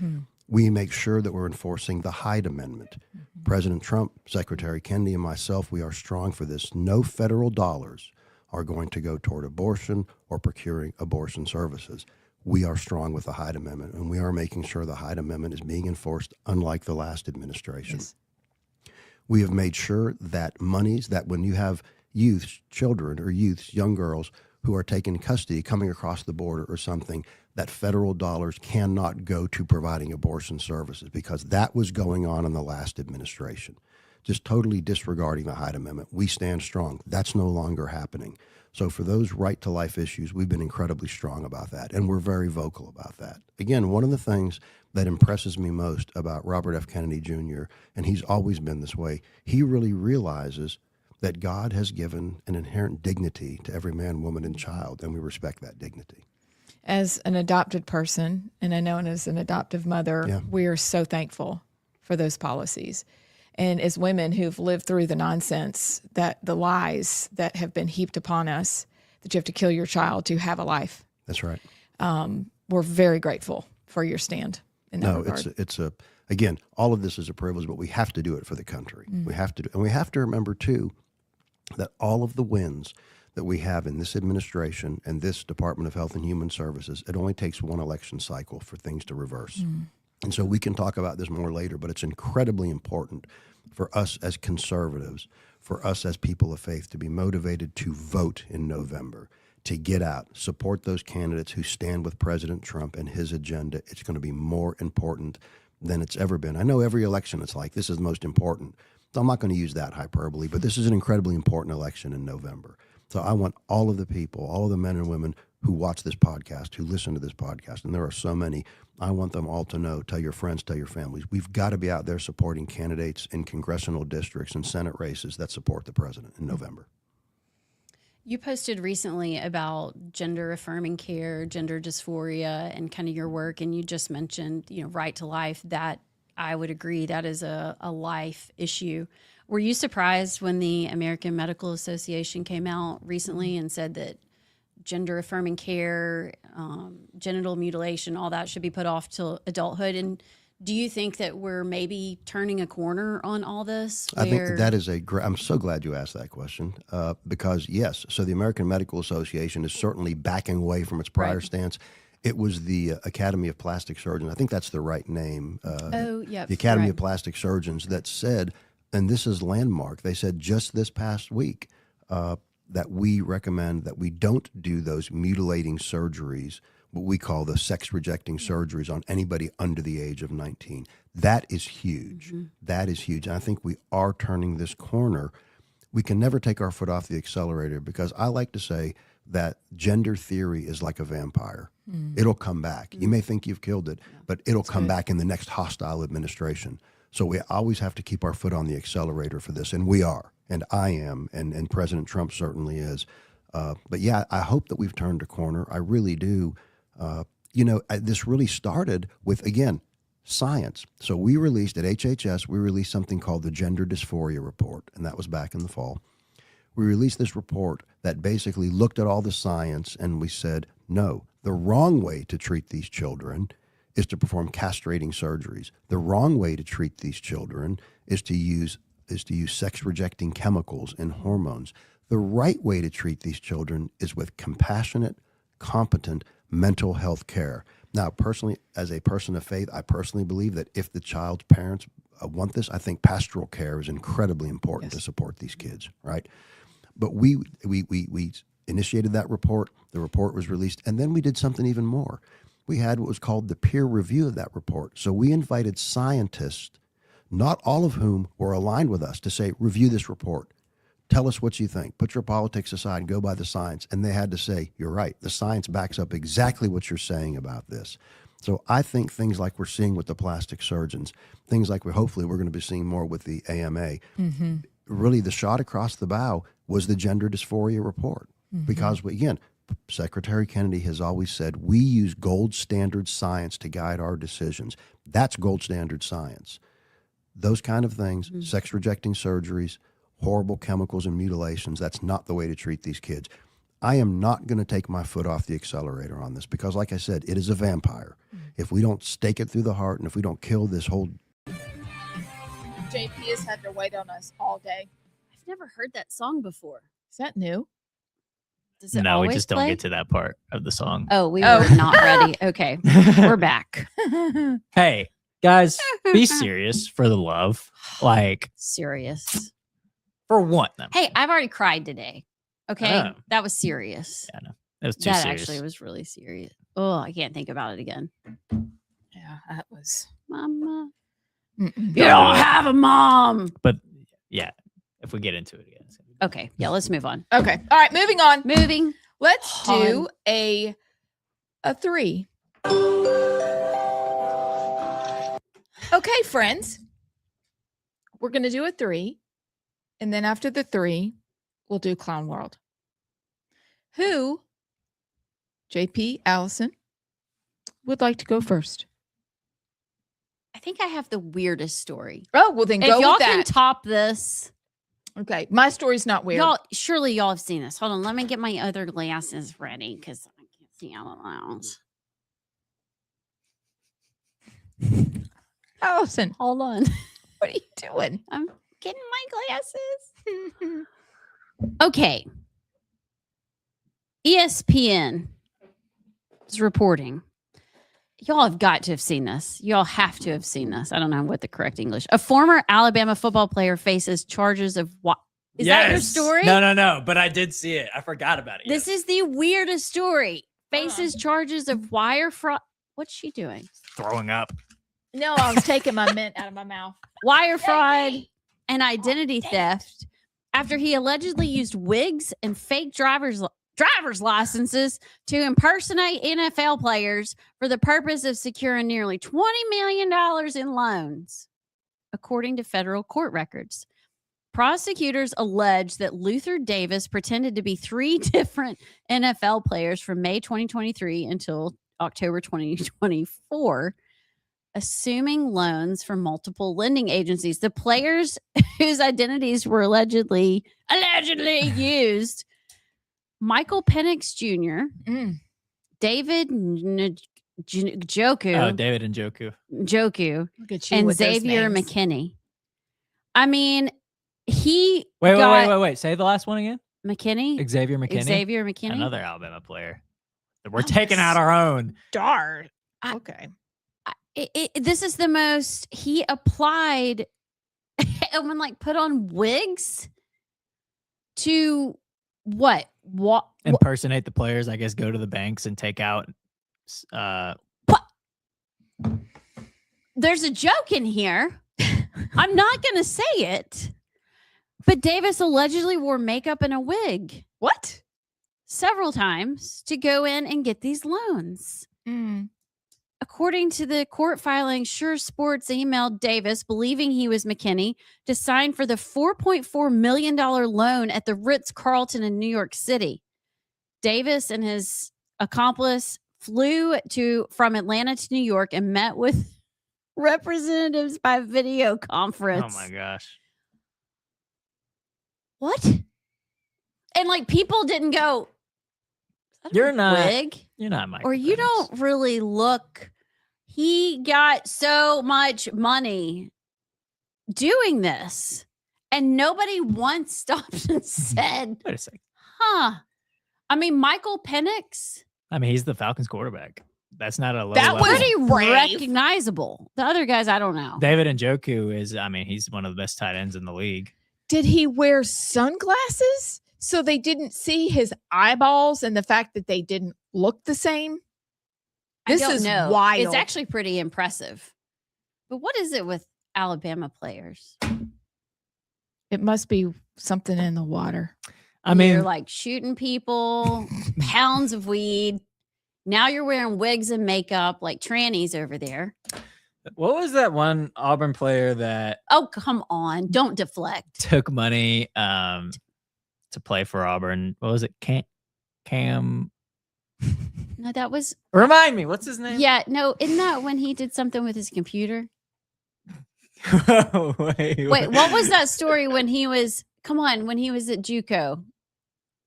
We make sure that we're enforcing the Hyde Amendment. President Trump, Secretary Kennedy, and myself, we are strong for this. No federal dollars are going to go toward abortion or procuring abortion services. We are strong with the Hyde Amendment, and we are making sure the Hyde Amendment is being enforced, unlike the last administration. Yes. We have made sure that monies, that when you have youth, children or youths, young girls who are taken in custody coming across the border or something, that federal dollars cannot go to providing abortion services, because that was going on in the last administration. just totally disregarding the Hyde Amendment. We stand strong. That's no longer happening. So for those right to life issues, we've been incredibly strong about that, and we're very vocal about that. Again, one of the things that impresses me most about Robert F. Kennedy Jr., and he's always been this way, he really realizes that God has given an inherent dignity to every man, woman, and child, and we respect that dignity. As an adopted person, and I know as an adoptive mother, we are so thankful for those policies. And as women who've lived through the nonsense, that the lies that have been heaped upon us, that you have to kill your child to have a life. That's right. We're very grateful for your stand in that regard. Again, all of this is a privilege, but we have to do it for the country. We have to and we have to remember too that all of the wins that we have in this administration and this Department of Health and Human Services, it only takes one election cycle for things to reverse. And so we can talk about this more later, but it's incredibly important for us as conservatives, for us as people of faith, to be motivated to vote in November, to get out, support those candidates who stand with President Trump and his agenda. It's going to be more important than it's ever been. I know every election it's like, this is the most important. So I'm not going to use that hyperbole, but this is an incredibly important election in November. So I want all of the people, all of the men and women who watch this podcast, who listen to this podcast, and there are so many, I want them all to know, tell your friends, tell your families, we've got to be out there supporting candidates in congressional districts and Senate races that support the president in November. You posted recently about gender affirming care, gender dysphoria, and kind of your work, and you just mentioned, right to life. That I would agree that is a life issue. Were you surprised when the American Medical Association came out recently and said that gender affirming care, genital mutilation, all that should be put off till adulthood? And do you think that we're maybe turning a corner on all this? I think that is I'm so glad you asked that question because yes, so the American Medical Association is certainly backing away from its prior stance. It was the Academy of Plastic Surgeons. I think that's the right name. The Academy of Plastic Surgeons that said, and this is landmark, they said just this past week that we recommend that we don't do those mutilating surgeries, what we call the sex-rejecting surgeries on anybody under the age of 19. That is huge. That is huge. And I think we are turning this corner. We can never take our foot off the accelerator because I like to say that gender theory is like a vampire. It'll come back. You may think you've killed it, but it'll come back in the next hostile administration. So we always have to keep our foot on the accelerator for this, and we are, and I am, and President Trump certainly is. But yeah, I hope that we've turned a corner. I really do. This really started with, again, science. So we released at HHS, we released something called the Gender Dysphoria Report, and that was back in the fall. We released this report that basically looked at all the science, and we said, no, the wrong way to treat these children is to perform castrating surgeries. The wrong way to treat these children is to use sex-rejecting chemicals and hormones. The right way to treat these children is with compassionate, competent mental health care. Now, personally, as a person of faith, I personally believe that if the child's parents want this, I think pastoral care is incredibly important to support these kids, right? But we initiated that report. The report was released, and then we did something even more. We had what was called the peer review of that report. So we invited scientists, not all of whom were aligned with us, to say, review this report. Tell us what you think. Put your politics aside, go by the science. And they had to say, you're right. The science backs up exactly what you're saying about this. So I think things like we're seeing with the plastic surgeons, things like hopefully we're going to be seeing more with the AMA, really the shot across the bow was the gender dysphoria report. Because, again, Secretary Kennedy has always said, we use gold standard science to guide our decisions. That's gold standard science. Those kind of things, sex-rejecting surgeries, horrible chemicals and mutilations, that's not the way to treat these kids. I am not going to take my foot off the accelerator on this because, like I said, it is a vampire. If we don't stake it through the heart and if we don't kill this whole... JP has had to wait on us all day. I've never heard that song before. Is that new? Does it No, we always just play? don't get to that part of the song. Oh, we were not ready. Okay, we're back. Hey, guys, be serious for the love. Like, serious. For what? Hey, I've already cried today. Okay, Oh. that was serious. Yeah, no, it was too that serious. actually was really serious. Oh, I can't think about it again. Yeah, that was... Mama. Mm-mm. You don't have a mom. But Yeah, if we get into it again. Okay. Yeah, let's move on. Okay. All right, moving on. Moving. Let's do a 3. Okay, friends. We're going to do a 3. And then after the 3, we'll do Clown World. Who, JP, Allison, would like to go first? I think I have the weirdest story. Oh, well then go if y'all with that. can top this. Okay, my story's not weird. Surely y'all have seen this. Hold on, let me get my other glasses ready because I can't see out of those. Allison, hold on. What are you doing? I'm getting my glasses. Okay. ESPN is reporting. Y'all have got to have seen this. Y'all have to have seen this. I don't know what the correct English. A former Alabama football player faces charges of what? Is that your story? No. But I did see it. I forgot about it. This is the weirdest story. Faces charges of wire fraud. What's she doing? Throwing up. No, I was taking my mint out of my mouth. Wire fraud and identity theft after he allegedly used wigs and fake driver's licenses to impersonate NFL players for the purpose of securing nearly $20 million in loans, according to federal court records. Prosecutors allege that Luther Davis pretended to be 3 different NFL players from May 2023 until October 2024, assuming loans from multiple lending agencies. The players whose identities were allegedly used: Michael Penix Jr., David Njoku. Oh, David Njoku. Look at you and with those Xavier names. McKinney. I mean, he Wait. Say the last one again. McKinney. Xavier McKinney. Xavier McKinney. Another Alabama player. We're taking out our own. Darn. Okay. This is the most he applied and like put on wigs to what Impersonate the players, I guess. Go to the banks and take out. There's a joke in here. I'm not going to say it, but Davis allegedly wore makeup and a wig. What? Several times to go in and get these loans. According to the court filing, Sure Sports emailed Davis, believing he was McKinney, to sign for the $4.4 million loan at the Ritz-Carlton in New York City. Davis and his accomplice flew from Atlanta to New York and met with representatives by video conference. Oh my gosh. What? And like people didn't go, You're not wig? You're not Mike. Or you don't really look. He got so much money doing this, and nobody once stopped and said, Wait a second. huh. I mean, Michael Penix. I mean, he's the Falcons quarterback. That's not a low That level. was pretty recognizable. The other guys, I don't know. David Njoku is, I mean, he's one of the best tight ends in the league. Did he wear sunglasses so they didn't see his eyeballs and the fact that they didn't look the same? This I don't is know. wild. It's actually pretty impressive. But what is it with Alabama players? It must be something in the water. I mean, you're like shooting people, pounds of weed. Now you're wearing wigs and makeup like trannies over there. what was that one Auburn player that Oh, come on. Don't deflect. took money to play for Auburn? What was it? Cam. No, that was. Remind me, what's his name? Yeah, no, isn't that when he did something with his computer? Wait, what was that story when he was, come on, when he was at JUCO?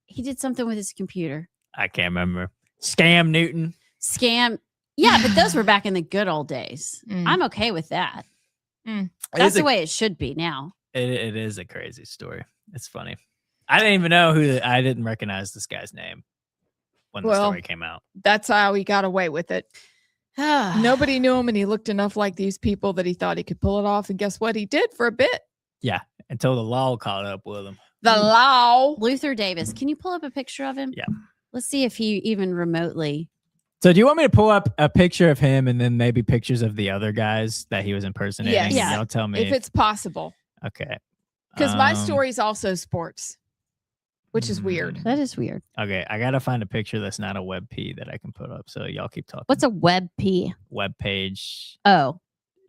He did something with his computer. I can't remember. Scam Newton. Scam. Yeah, but those were back in the good old days. I'm okay with that. That's the way it should be now. It is a crazy story. It's funny. I didn't even know I didn't recognize this guy's name when the story came out. That's how he got away with it. Nobody knew him, and he looked enough like these people that he thought he could pull it off. And guess what? He did for a bit. Yeah, until the law caught up with him. The law. Luther Davis. Can you pull up a picture of him? Yeah. Let's see if he even remotely. So do you want me to pull up a picture of him and then maybe pictures of the other guys that he was impersonating? Yes. Yeah. Y'all tell me if it's possible. Okay. Because my story is also sports, which is weird. That is weird. Okay, I gotta find a picture that's not a web P that I can put up. So y'all keep talking. What's a web P? Web page? Oh,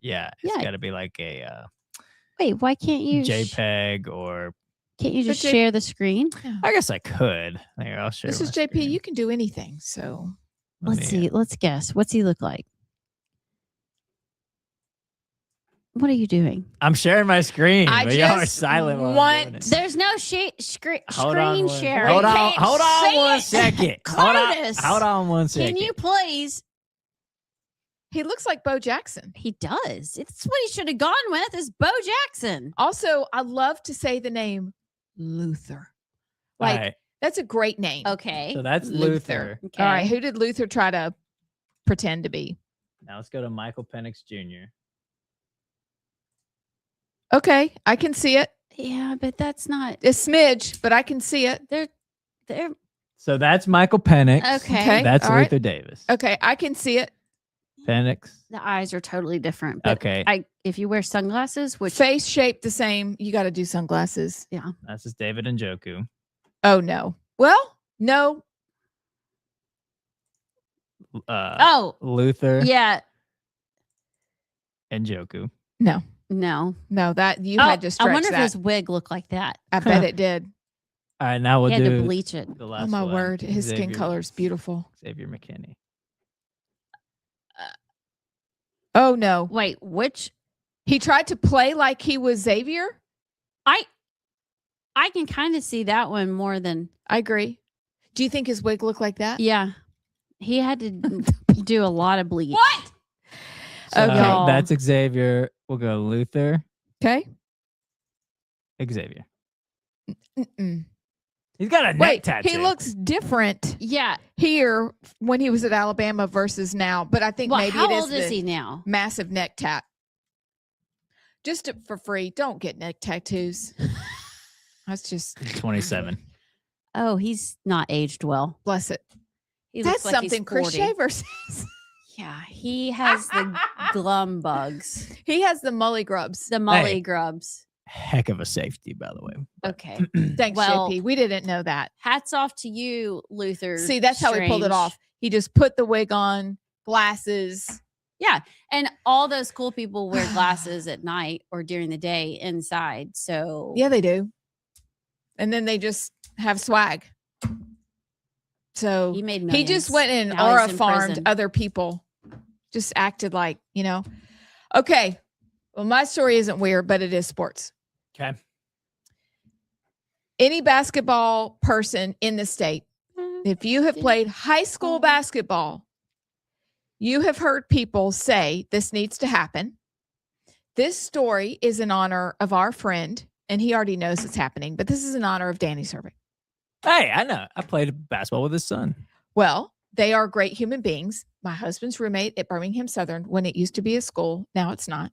yeah, it's got to be like a wait. Why can't you JPEG or? Can't you just share the screen? Yeah. I guess I could. Here, I'll share. This is JP. You can do anything. So let's see. Let's guess. What's he look like? What are you doing? I'm sharing my screen. I but y'all are just silent. while I'm want- doing it. There's no screen sharing. Hold on. Can't Hold on say one it. second. Curtis, Hold on one second. Can you please? he looks like Bo Jackson. He does. It's what he should have gone with is Bo Jackson. Also, I love to say the name Luther. Like, All right. that's a great name. Okay. So that's Luther. Okay. All right. Who did Luther try to pretend to be? Now let's go to Michael Penix Jr. Okay. I can see it. Yeah, but that's not a smidge, but I can see it. They're So that's Michael Penix. Okay. That's all right. Luther Davis. Okay. I can see it. Penix. the eyes are totally different. But Okay. if you wear sunglasses, which Face shaped the same, you got to do sunglasses. yeah. That's just David Njoku. Oh, no. Well, no. Luther yeah. Njoku. No. No. No, that you had to stretch I wonder that. if his wig looked like that. I bet it did. All right, now we'll He had do to bleach it. the last Oh, my one. word. His skin Xavier- color is beautiful. Xavier McKinney. Oh, no. Wait, which? He tried to play like he was Xavier? I can kind of see that one more than. I agree. Do you think his wig looked like that? Yeah. He had to do a lot of bleach. What? So Okay. that's Xavier. We'll go Luther. Okay. Xavier. Mm-mm. He's got a neck Wait, tattoo. he looks different Yeah. here when he was at Alabama versus now, but I think Well, maybe how it is old is the he now? massive neck tat. Just for free, don't get neck tattoos. That's just 27. Oh, he's not aged well. bless it. He That's looks like he's something Chris 40. Shaver says. Yeah, he has the glum bugs, He has the mully grubs. the molly Hey. grubs. Heck of a safety, by the way. Okay. Thanks, Well- JP. We didn't know that. Hats off to you, Luther. See, that's how he pulled it Strange. off. He just put the wig on, glasses. Yeah. And all those cool people wear glasses at night or during the day inside. So Yeah, they do. And then they just have swag. So he made he millions. just went and Now he's aura in farmed prison. other people. Just acted like, Okay. Well, my story isn't weird, but it is sports. Okay. Any basketball person in the state, if you have played high school basketball, you have heard people say this needs to happen. This story is in honor of our friend, and he already knows it's happening, but this is in honor of Danny Cervic. Hey, I know. I played basketball with his son. Well, they are great human beings. My husband's roommate at Birmingham Southern, when it used to be a school, now it's not.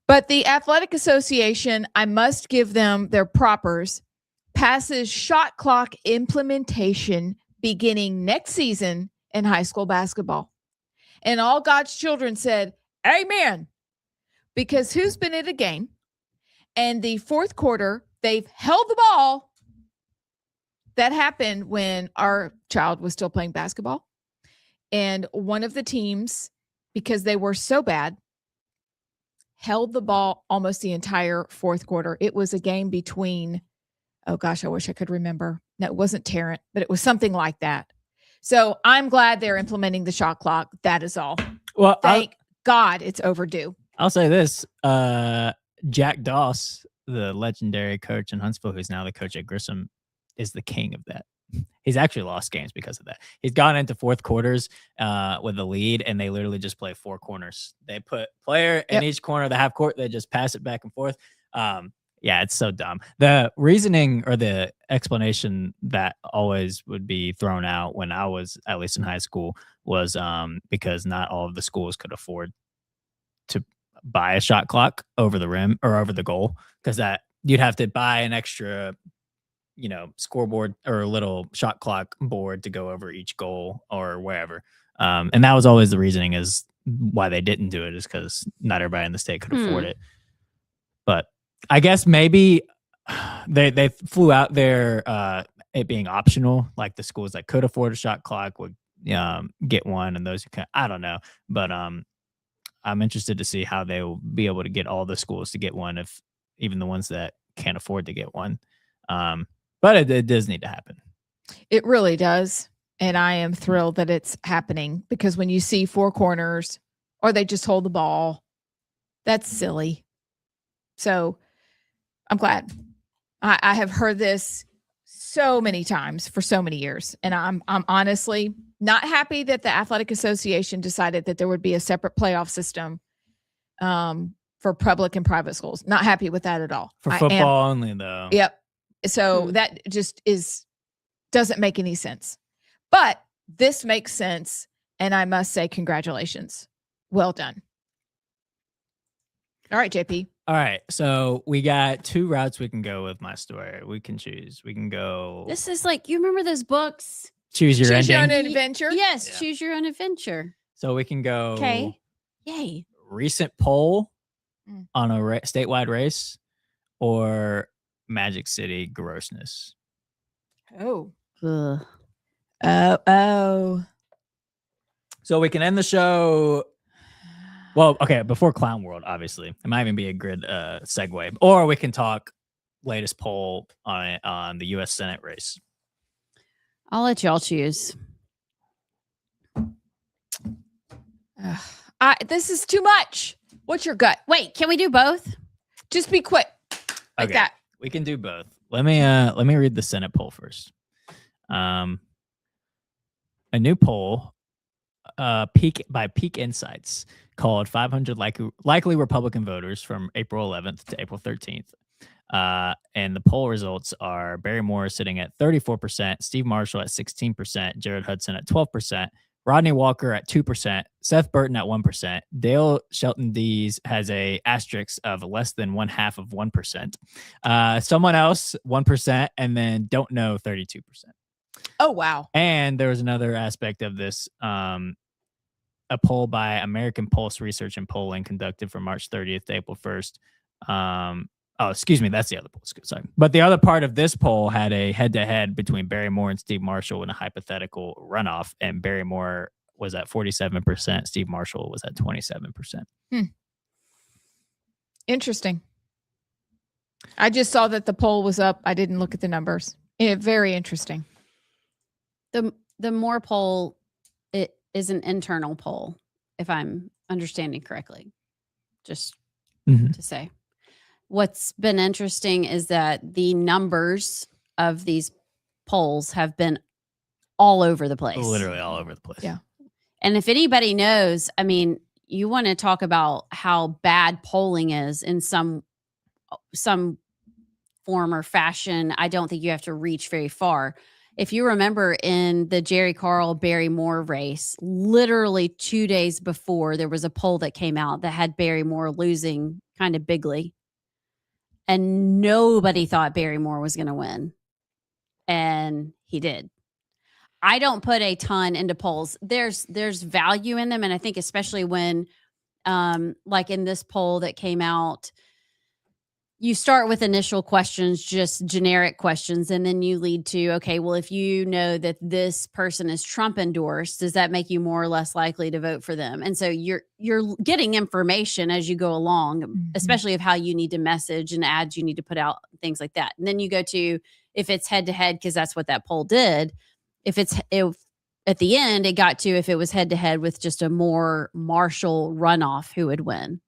But the Athletic Association, I must give them their propers, passes shot clock implementation beginning next season in high school basketball. And all God's children said, amen. Because who's been at a game? And the fourth quarter, they've held the ball. That happened when our child was still playing basketball. And one of the teams, because they were so bad, held the ball almost the entire fourth quarter. It was a game between, oh gosh, I wish I could remember. No, it wasn't Tarrant, but it was something like that. So I'm glad they're implementing the shot clock. That is all. Well, Thank God it's overdue. I'll say this. Jack Doss, the legendary coach in Huntsville, who's now the coach at Grissom, is the king of that. He's actually lost games because of that. He's gone into fourth quarters with a lead, and they literally just play four corners. They put player in each corner of the half court. They just pass it back and forth. Yeah, it's so dumb. The reasoning or the explanation that always would be thrown out when I was, at least in high school, was because not all of the schools could afford to buy a shot clock over the rim or over the goal, because that you'd have to buy an extra scoreboard or a little shot clock board to go over each goal or wherever. And that was always the reasoning is why they didn't do it, is because not everybody in the state could afford it. But I guess maybe they flew out there it being optional, like the schools that could afford a shot clock would get one, and those who can, I don't know, but I'm interested to see how they will be able to get all the schools to get one, if even the ones that can't afford to get one. But it does need to happen. It really does. And I am thrilled that it's happening, because when you see four corners or they just hold the ball, that's silly. So I'm glad. I have heard this so many times for so many years. And I'm honestly not happy that the Athletic Association decided that there would be a separate playoff system for public and private schools. Not happy with that at all. For football only, though. Yep. So that just doesn't make any sense. But this makes sense. And I must say, congratulations. Well done. All right, JP. All right. So we got two routes we can go with my story. We can choose. We can go. This is like, you remember those books? Choose your Choose ending. your own adventure. Yes, Yeah. choose your own adventure. So we can go. Okay. Yay. Recent poll on a statewide race, or Magic City grossness. Oh. Ugh. Oh. So we can end the show. Well, okay, before Clown World, obviously. It might even be a good segue. Or we can talk latest poll on the U.S. Senate race. I'll let y'all choose. This is too much. What's your gut? Wait, can we do both? Just be quick. Like that. We can do both. Let me read the Senate poll first. A new poll, Peak Insights, called 500 likely Republican voters from April 11th to April 13th. And the poll results are Barry Moore sitting at 34%, Steve Marshall at 16%, Jared Hudson at 12%, Rodney Walker at 2%, Seth Burton at 1%, Dale Shelton Dees has a asterisk of less than 1/2 of 1%. Someone else 1%, and then don't know 32%. Oh, wow. And there was another aspect of this, a poll by American Pulse Research and Polling conducted from March 30th to April 1st. Oh, excuse me, that's the other poll. Sorry. But the other part of this poll had a head-to-head between Barry Moore and Steve Marshall in a hypothetical runoff, and Barry Moore was at 47%, Steve Marshall was at 27%. Interesting. I just saw that the poll was up. I didn't look at the numbers. Very interesting. The Moore poll, it is an internal poll, if I'm understanding correctly. Just to say. What's been interesting is that the numbers of these polls have been all over the place. Literally all over the place. Yeah. And if anybody knows, I mean, you want to talk about how bad polling is in some form or fashion. I don't think you have to reach very far. If you remember in the Jerry Carl Barry Moore race, literally 2 days before, there was a poll that came out that had Barry Moore losing kind of bigly. And nobody thought Barry Moore was going to win. And he did. I don't put a ton into polls. There's value in them. And I think especially when, like in this poll that came out, you start with initial questions, just generic questions, and then you lead to, okay, well, if you know that this person is Trump endorsed, does that make you more or less likely to vote for them? And so you're getting information as you go along, especially of how you need to message and ads you need to put out, things like that. And then you go to, if it's head to head, because that's what that poll did. If at the end, it got to, if it was head to head with just a more Marshall runoff, who would win.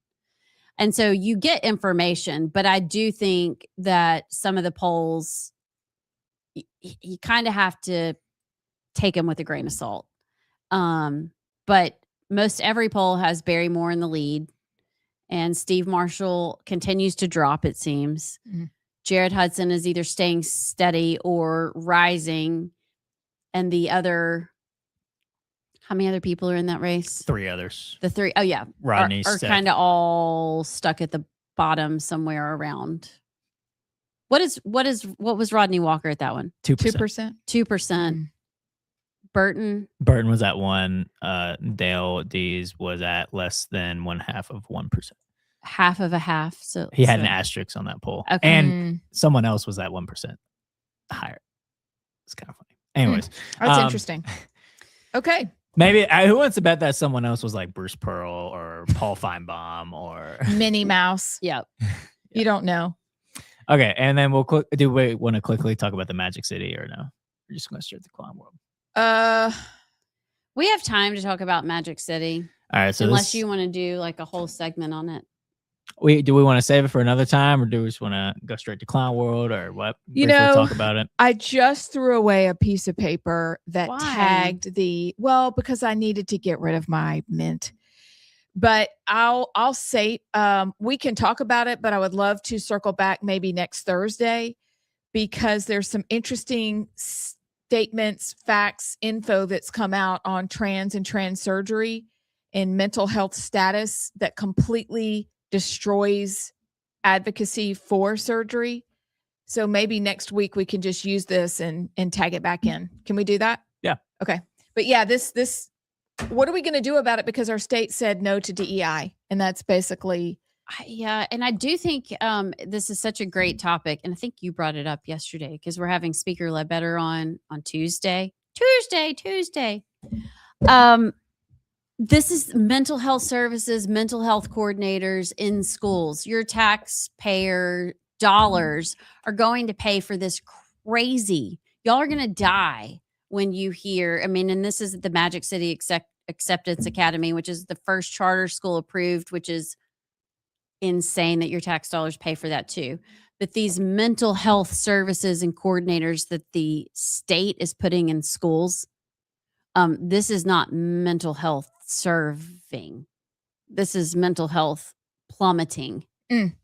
And so you get information, but I do think that some of the polls, you kind of have to take them with a grain of salt. But most every poll has Barry Moore in the lead, and Steve Marshall continues to drop, it seems. Jared Hudson is either staying steady or rising. And the other, how many other people are in that race? 3 others. The 3, oh yeah, Rodney are kind of all stuck at the bottom somewhere around. What was Rodney Walker at that one? 2%. 2%. Burton Burton was at 1. Dale Dees was at less than 1/2 of 1%. half of a half. So He had an asterisk on that poll. Okay. And someone else was at 1% higher. It's kind of funny. Anyways. That's interesting. Okay. Maybe who wants to bet that someone else was like Bruce Pearl or Paul Feinbaum or Minnie Mouse. Yep. You don't know. Okay, and then do we want to quickly talk about the Magic City or no? We're just going to start the clown world. We have time to talk about Magic City. All right, so unless you want to do like a whole segment on it. Do we want to save it for another time, or do we just want to go straight to clown world, or what? You Briefly know, talk about it. I just threw away a piece of paper that Why? tagged because I needed to get rid of my mint. But I'll say we can talk about it, but I would love to circle back maybe next Thursday, because there's some interesting statements, facts, info that's come out on trans and trans surgery and mental health status that completely destroys advocacy for surgery. So maybe next week we can just use this and tag it back in. Can we do that? Yeah. Okay. But yeah, this what are we going to do about it? Because our state said no to DEI, and that's basically. Yeah, and I do think this is such a great topic, and I think you brought it up yesterday because we're having Speaker Ledbetter on Tuesday. This is mental health services, mental health coordinators in schools. Your taxpayer dollars are going to pay for this crazy. Y'all are going to die when you hear, and this is the Magic City Acceptance Academy, which is the first charter school approved, which is insane that your tax dollars pay for that too. But these mental health services and coordinators that the state is putting in schools, this is not mental health serving. This is mental health plummeting. And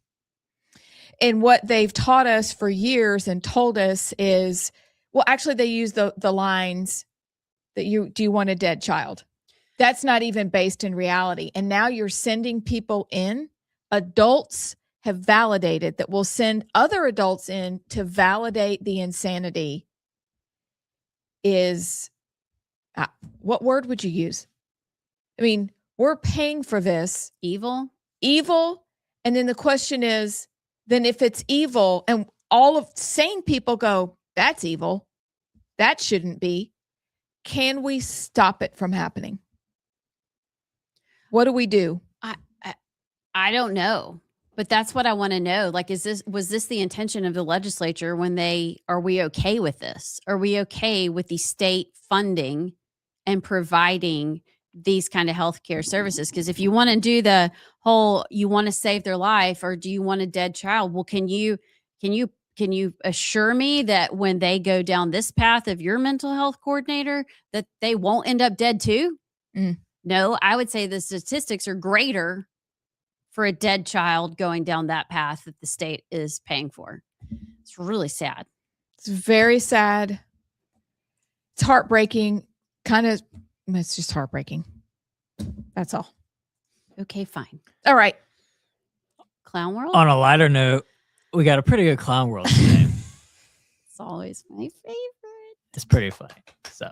what they've taught us for years and told us is, well, actually they use the lines that do you want a dead child? That's not even based in reality. And now you're sending people in. Adults have validated that we'll send other adults in to validate the insanity. Is what word would you use? We're paying for this. Evil. And then the question is, then if it's evil and all of sane people go, that's evil, that shouldn't be, can we stop it from happening? What do we do? I don't know, but that's what I want to know. Like, was this the intention of the legislature are we okay with this? Are we okay with the state funding and providing these kind of healthcare services? Because if you want to do the whole, you want to save their life, or do you want a dead child? Well, can you assure me that when they go down this path of your mental health coordinator, that they won't end up dead too? No, I would say the statistics are greater for a dead child going down that path that the state is paying for. It's really sad. It's very sad. It's heartbreaking. It's just heartbreaking. That's all. Okay, fine. All right. Clown World? On a lighter note, we got a pretty good clown world today. It's always my favorite. It's pretty funny. So.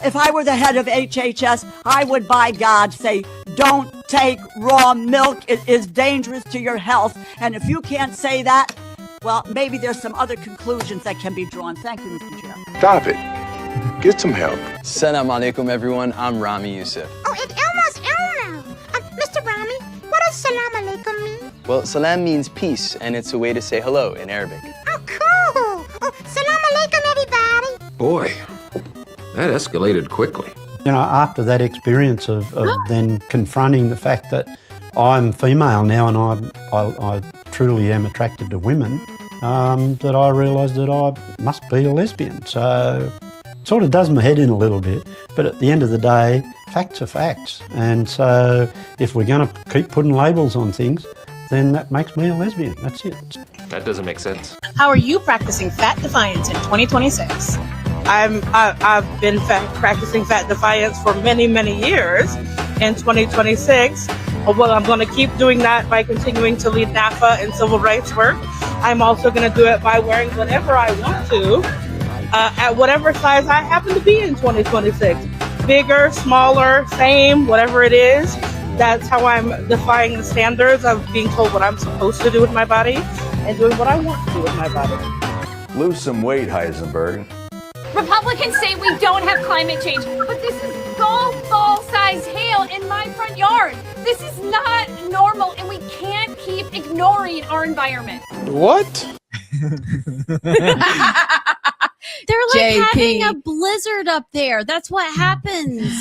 If I were the head of HHS, I would, by God, say, don't take raw milk. It is dangerous to your health. And if you can't say that, well, maybe there's some other conclusions that can be drawn. Thank you, Mr. Chair. Stop it. Get some help. Salam alaikum, everyone. I'm Rami Youssef. Oh, it's almost Elmo. Mr. Rami, what does salam alaikum mean? Well, salam means peace, and it's a way to say hello in Arabic. Oh, cool. Oh, salam alaikum, everybody. Boy, that escalated quickly. After that experience of then confronting the fact that I'm female now and I truly am attracted to women, that I realised that I must be a lesbian. So it sort of does my head in a little bit. But at the end of the day, facts are facts. And so if we're going to keep putting labels on things, then that makes me a lesbian. That's it. That doesn't make sense. How are you practicing fat defiance in 2026? I've been practicing fat defiance for many, many years. In 2026, well, I'm going to keep doing that by continuing to lead NAFA and civil rights work. I'm also going to do it by wearing whatever I want to, at whatever size I happen to be in 2026. bigger, smaller, same, whatever it is. That's how I'm defying the standards of being told what I'm supposed to do with my body and doing what I want to do with my body. Lose some weight, Heisenberg. Republicans say we don't have climate change, but this is golf ball-sized hail in my front yard. This is not normal, and we can't keep ignoring our environment. What? They're like JP. having a blizzard up there. That's what happens.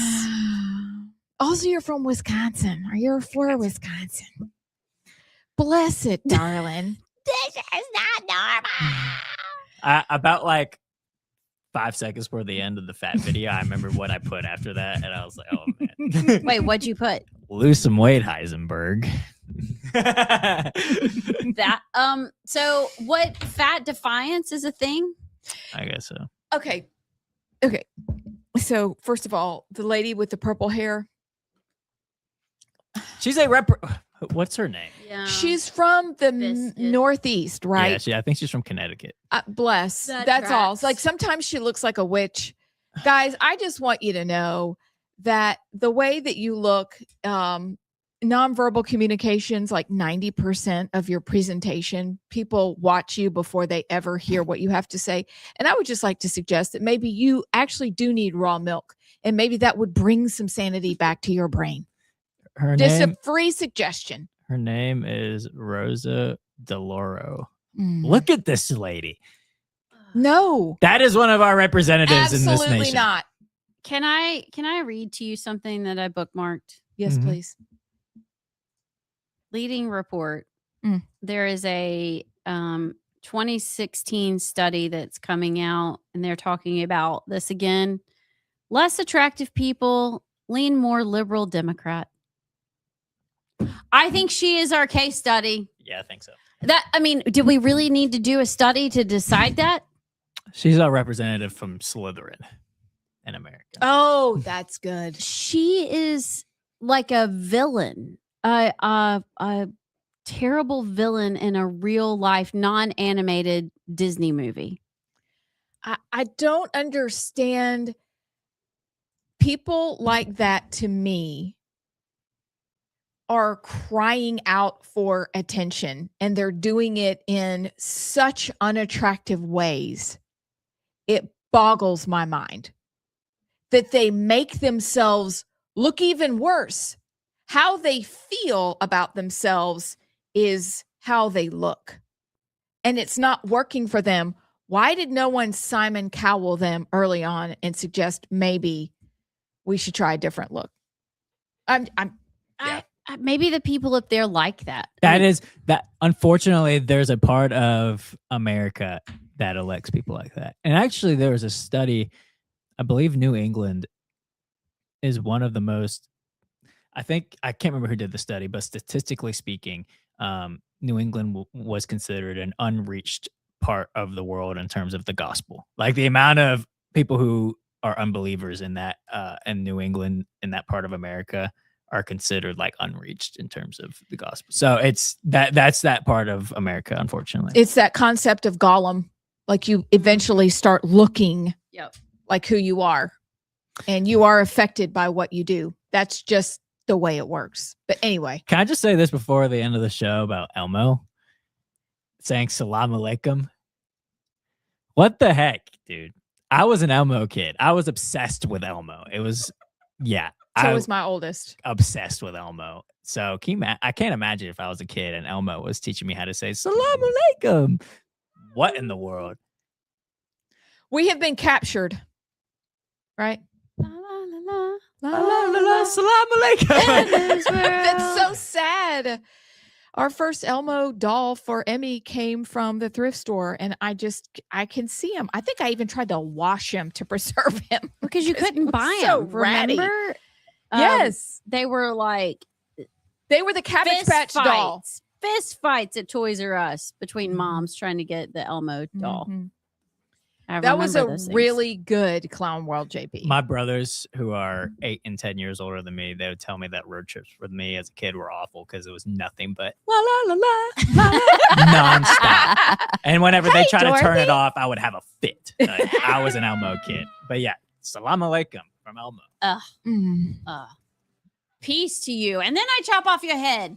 Also, you're from Wisconsin, or you're for Wisconsin. Bless it, darling. This is not normal. About like 5 seconds before the end of the fat video, I remember what I put after that, and I was like, "Oh man!" Wait, what'd you put? Lose some weight, Heisenberg. That So, what fat defiance is a thing? I guess so. Okay. So, first of all, the lady with the purple hair, She's a What's her name? Yeah. she's from the Northeast, right? Yeah, I think she's from Connecticut. Bless. That That's all. tracks. Like sometimes she looks like a witch. Guys, I just want you to know that the way that you look, nonverbal communications, like 90% of your presentation, people watch you before they ever hear what you have to say. And I would just like to suggest that maybe you actually do need raw milk, and maybe that would bring some sanity back to your brain. Just a free suggestion. Her name is Rosa DeLauro. Mm. Look at this lady. No. That is one of our representatives in this Absolutely nation. not. Can I read to you something that I bookmarked? Yes, Mhm. please. Leading report. Mm. There is a 2016 study that's coming out, and they're talking about this again. Less attractive people lean more liberal Democrat. I think she is our case study. Yeah, I think so. Did we really need to do a study to decide that? She's a representative from Slytherin in America. Oh, that's good. She is like a villain, a terrible villain in a real life, non-animated Disney movie. I don't understand people like that. To me, are crying out for attention, and they're doing it in such unattractive ways. It boggles my mind that they make themselves look even worse. How they feel about themselves is how they look, and it's not working for them. Why did no one Simon Cowell them early on and suggest maybe we should try a different look? Maybe the people up there like that. Unfortunately, there's a part of America that elects people like that. And actually, there was a study, I believe New England is one of the most, I can't remember who did the study, but statistically speaking, New England was considered an unreached part of the world in terms of the gospel. Like the amount of people who are unbelievers in that, in New England, in that part of America, are considered like unreached in terms of the gospel. So that's that part of America, unfortunately. It's that concept of Gollum. Like you eventually start looking like who you are, and you are affected by what you do. That's just the way it works. But anyway. Can I just say this before the end of the show about Elmo saying salam alaikum? What the heck, dude? I was an Elmo kid. I was obsessed with Elmo. It was, yeah. So was my oldest. Obsessed with Elmo. So I can't imagine if I was a kid and Elmo was teaching me how to say salam alaikum. What in the world? We have been captured, right? La, la, la, salam alaikum. That's so sad. Our first Elmo doll for Emmy came from the thrift store, and I can see him. I think I even tried to wash him to preserve him because you couldn't buy so him. ratty. Remember? Yes, they were the Cabbage Patch doll. Fist fights at Toys R Us between moms trying to get the Elmo doll. Mm-hmm. I That was a remember those things. really good Clown World, JP. My brothers, who are 8 and 10 years older than me, they would tell me that road trips with me as a kid were awful because it was nothing but la la la la la nonstop. And whenever they try to turn it off, I would have a fit. I was an Elmo kid. But yeah, salam alaikum from Elmo. Peace to you. And then I chop off your head.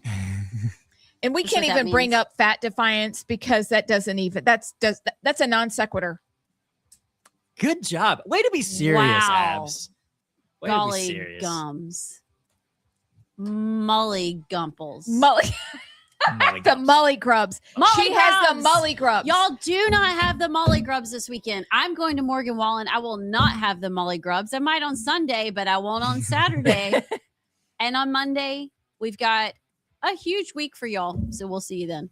And we That's can't what that even bring means. up fat defiance because that doesn't even that's a non sequitur. Good job. Way to be serious, Wow. Abs. Way to be Golly serious. gums. Mully gumples. The Mully Grubs. She has the Mully Grubs. Y'all do not have the Mully Grubs this weekend. I'm going to Morgan Wallen. I will not have the Mully Grubs. I might on Sunday, but I won't on Saturday. And on Monday, we've got a huge week for y'all. So we'll see you then.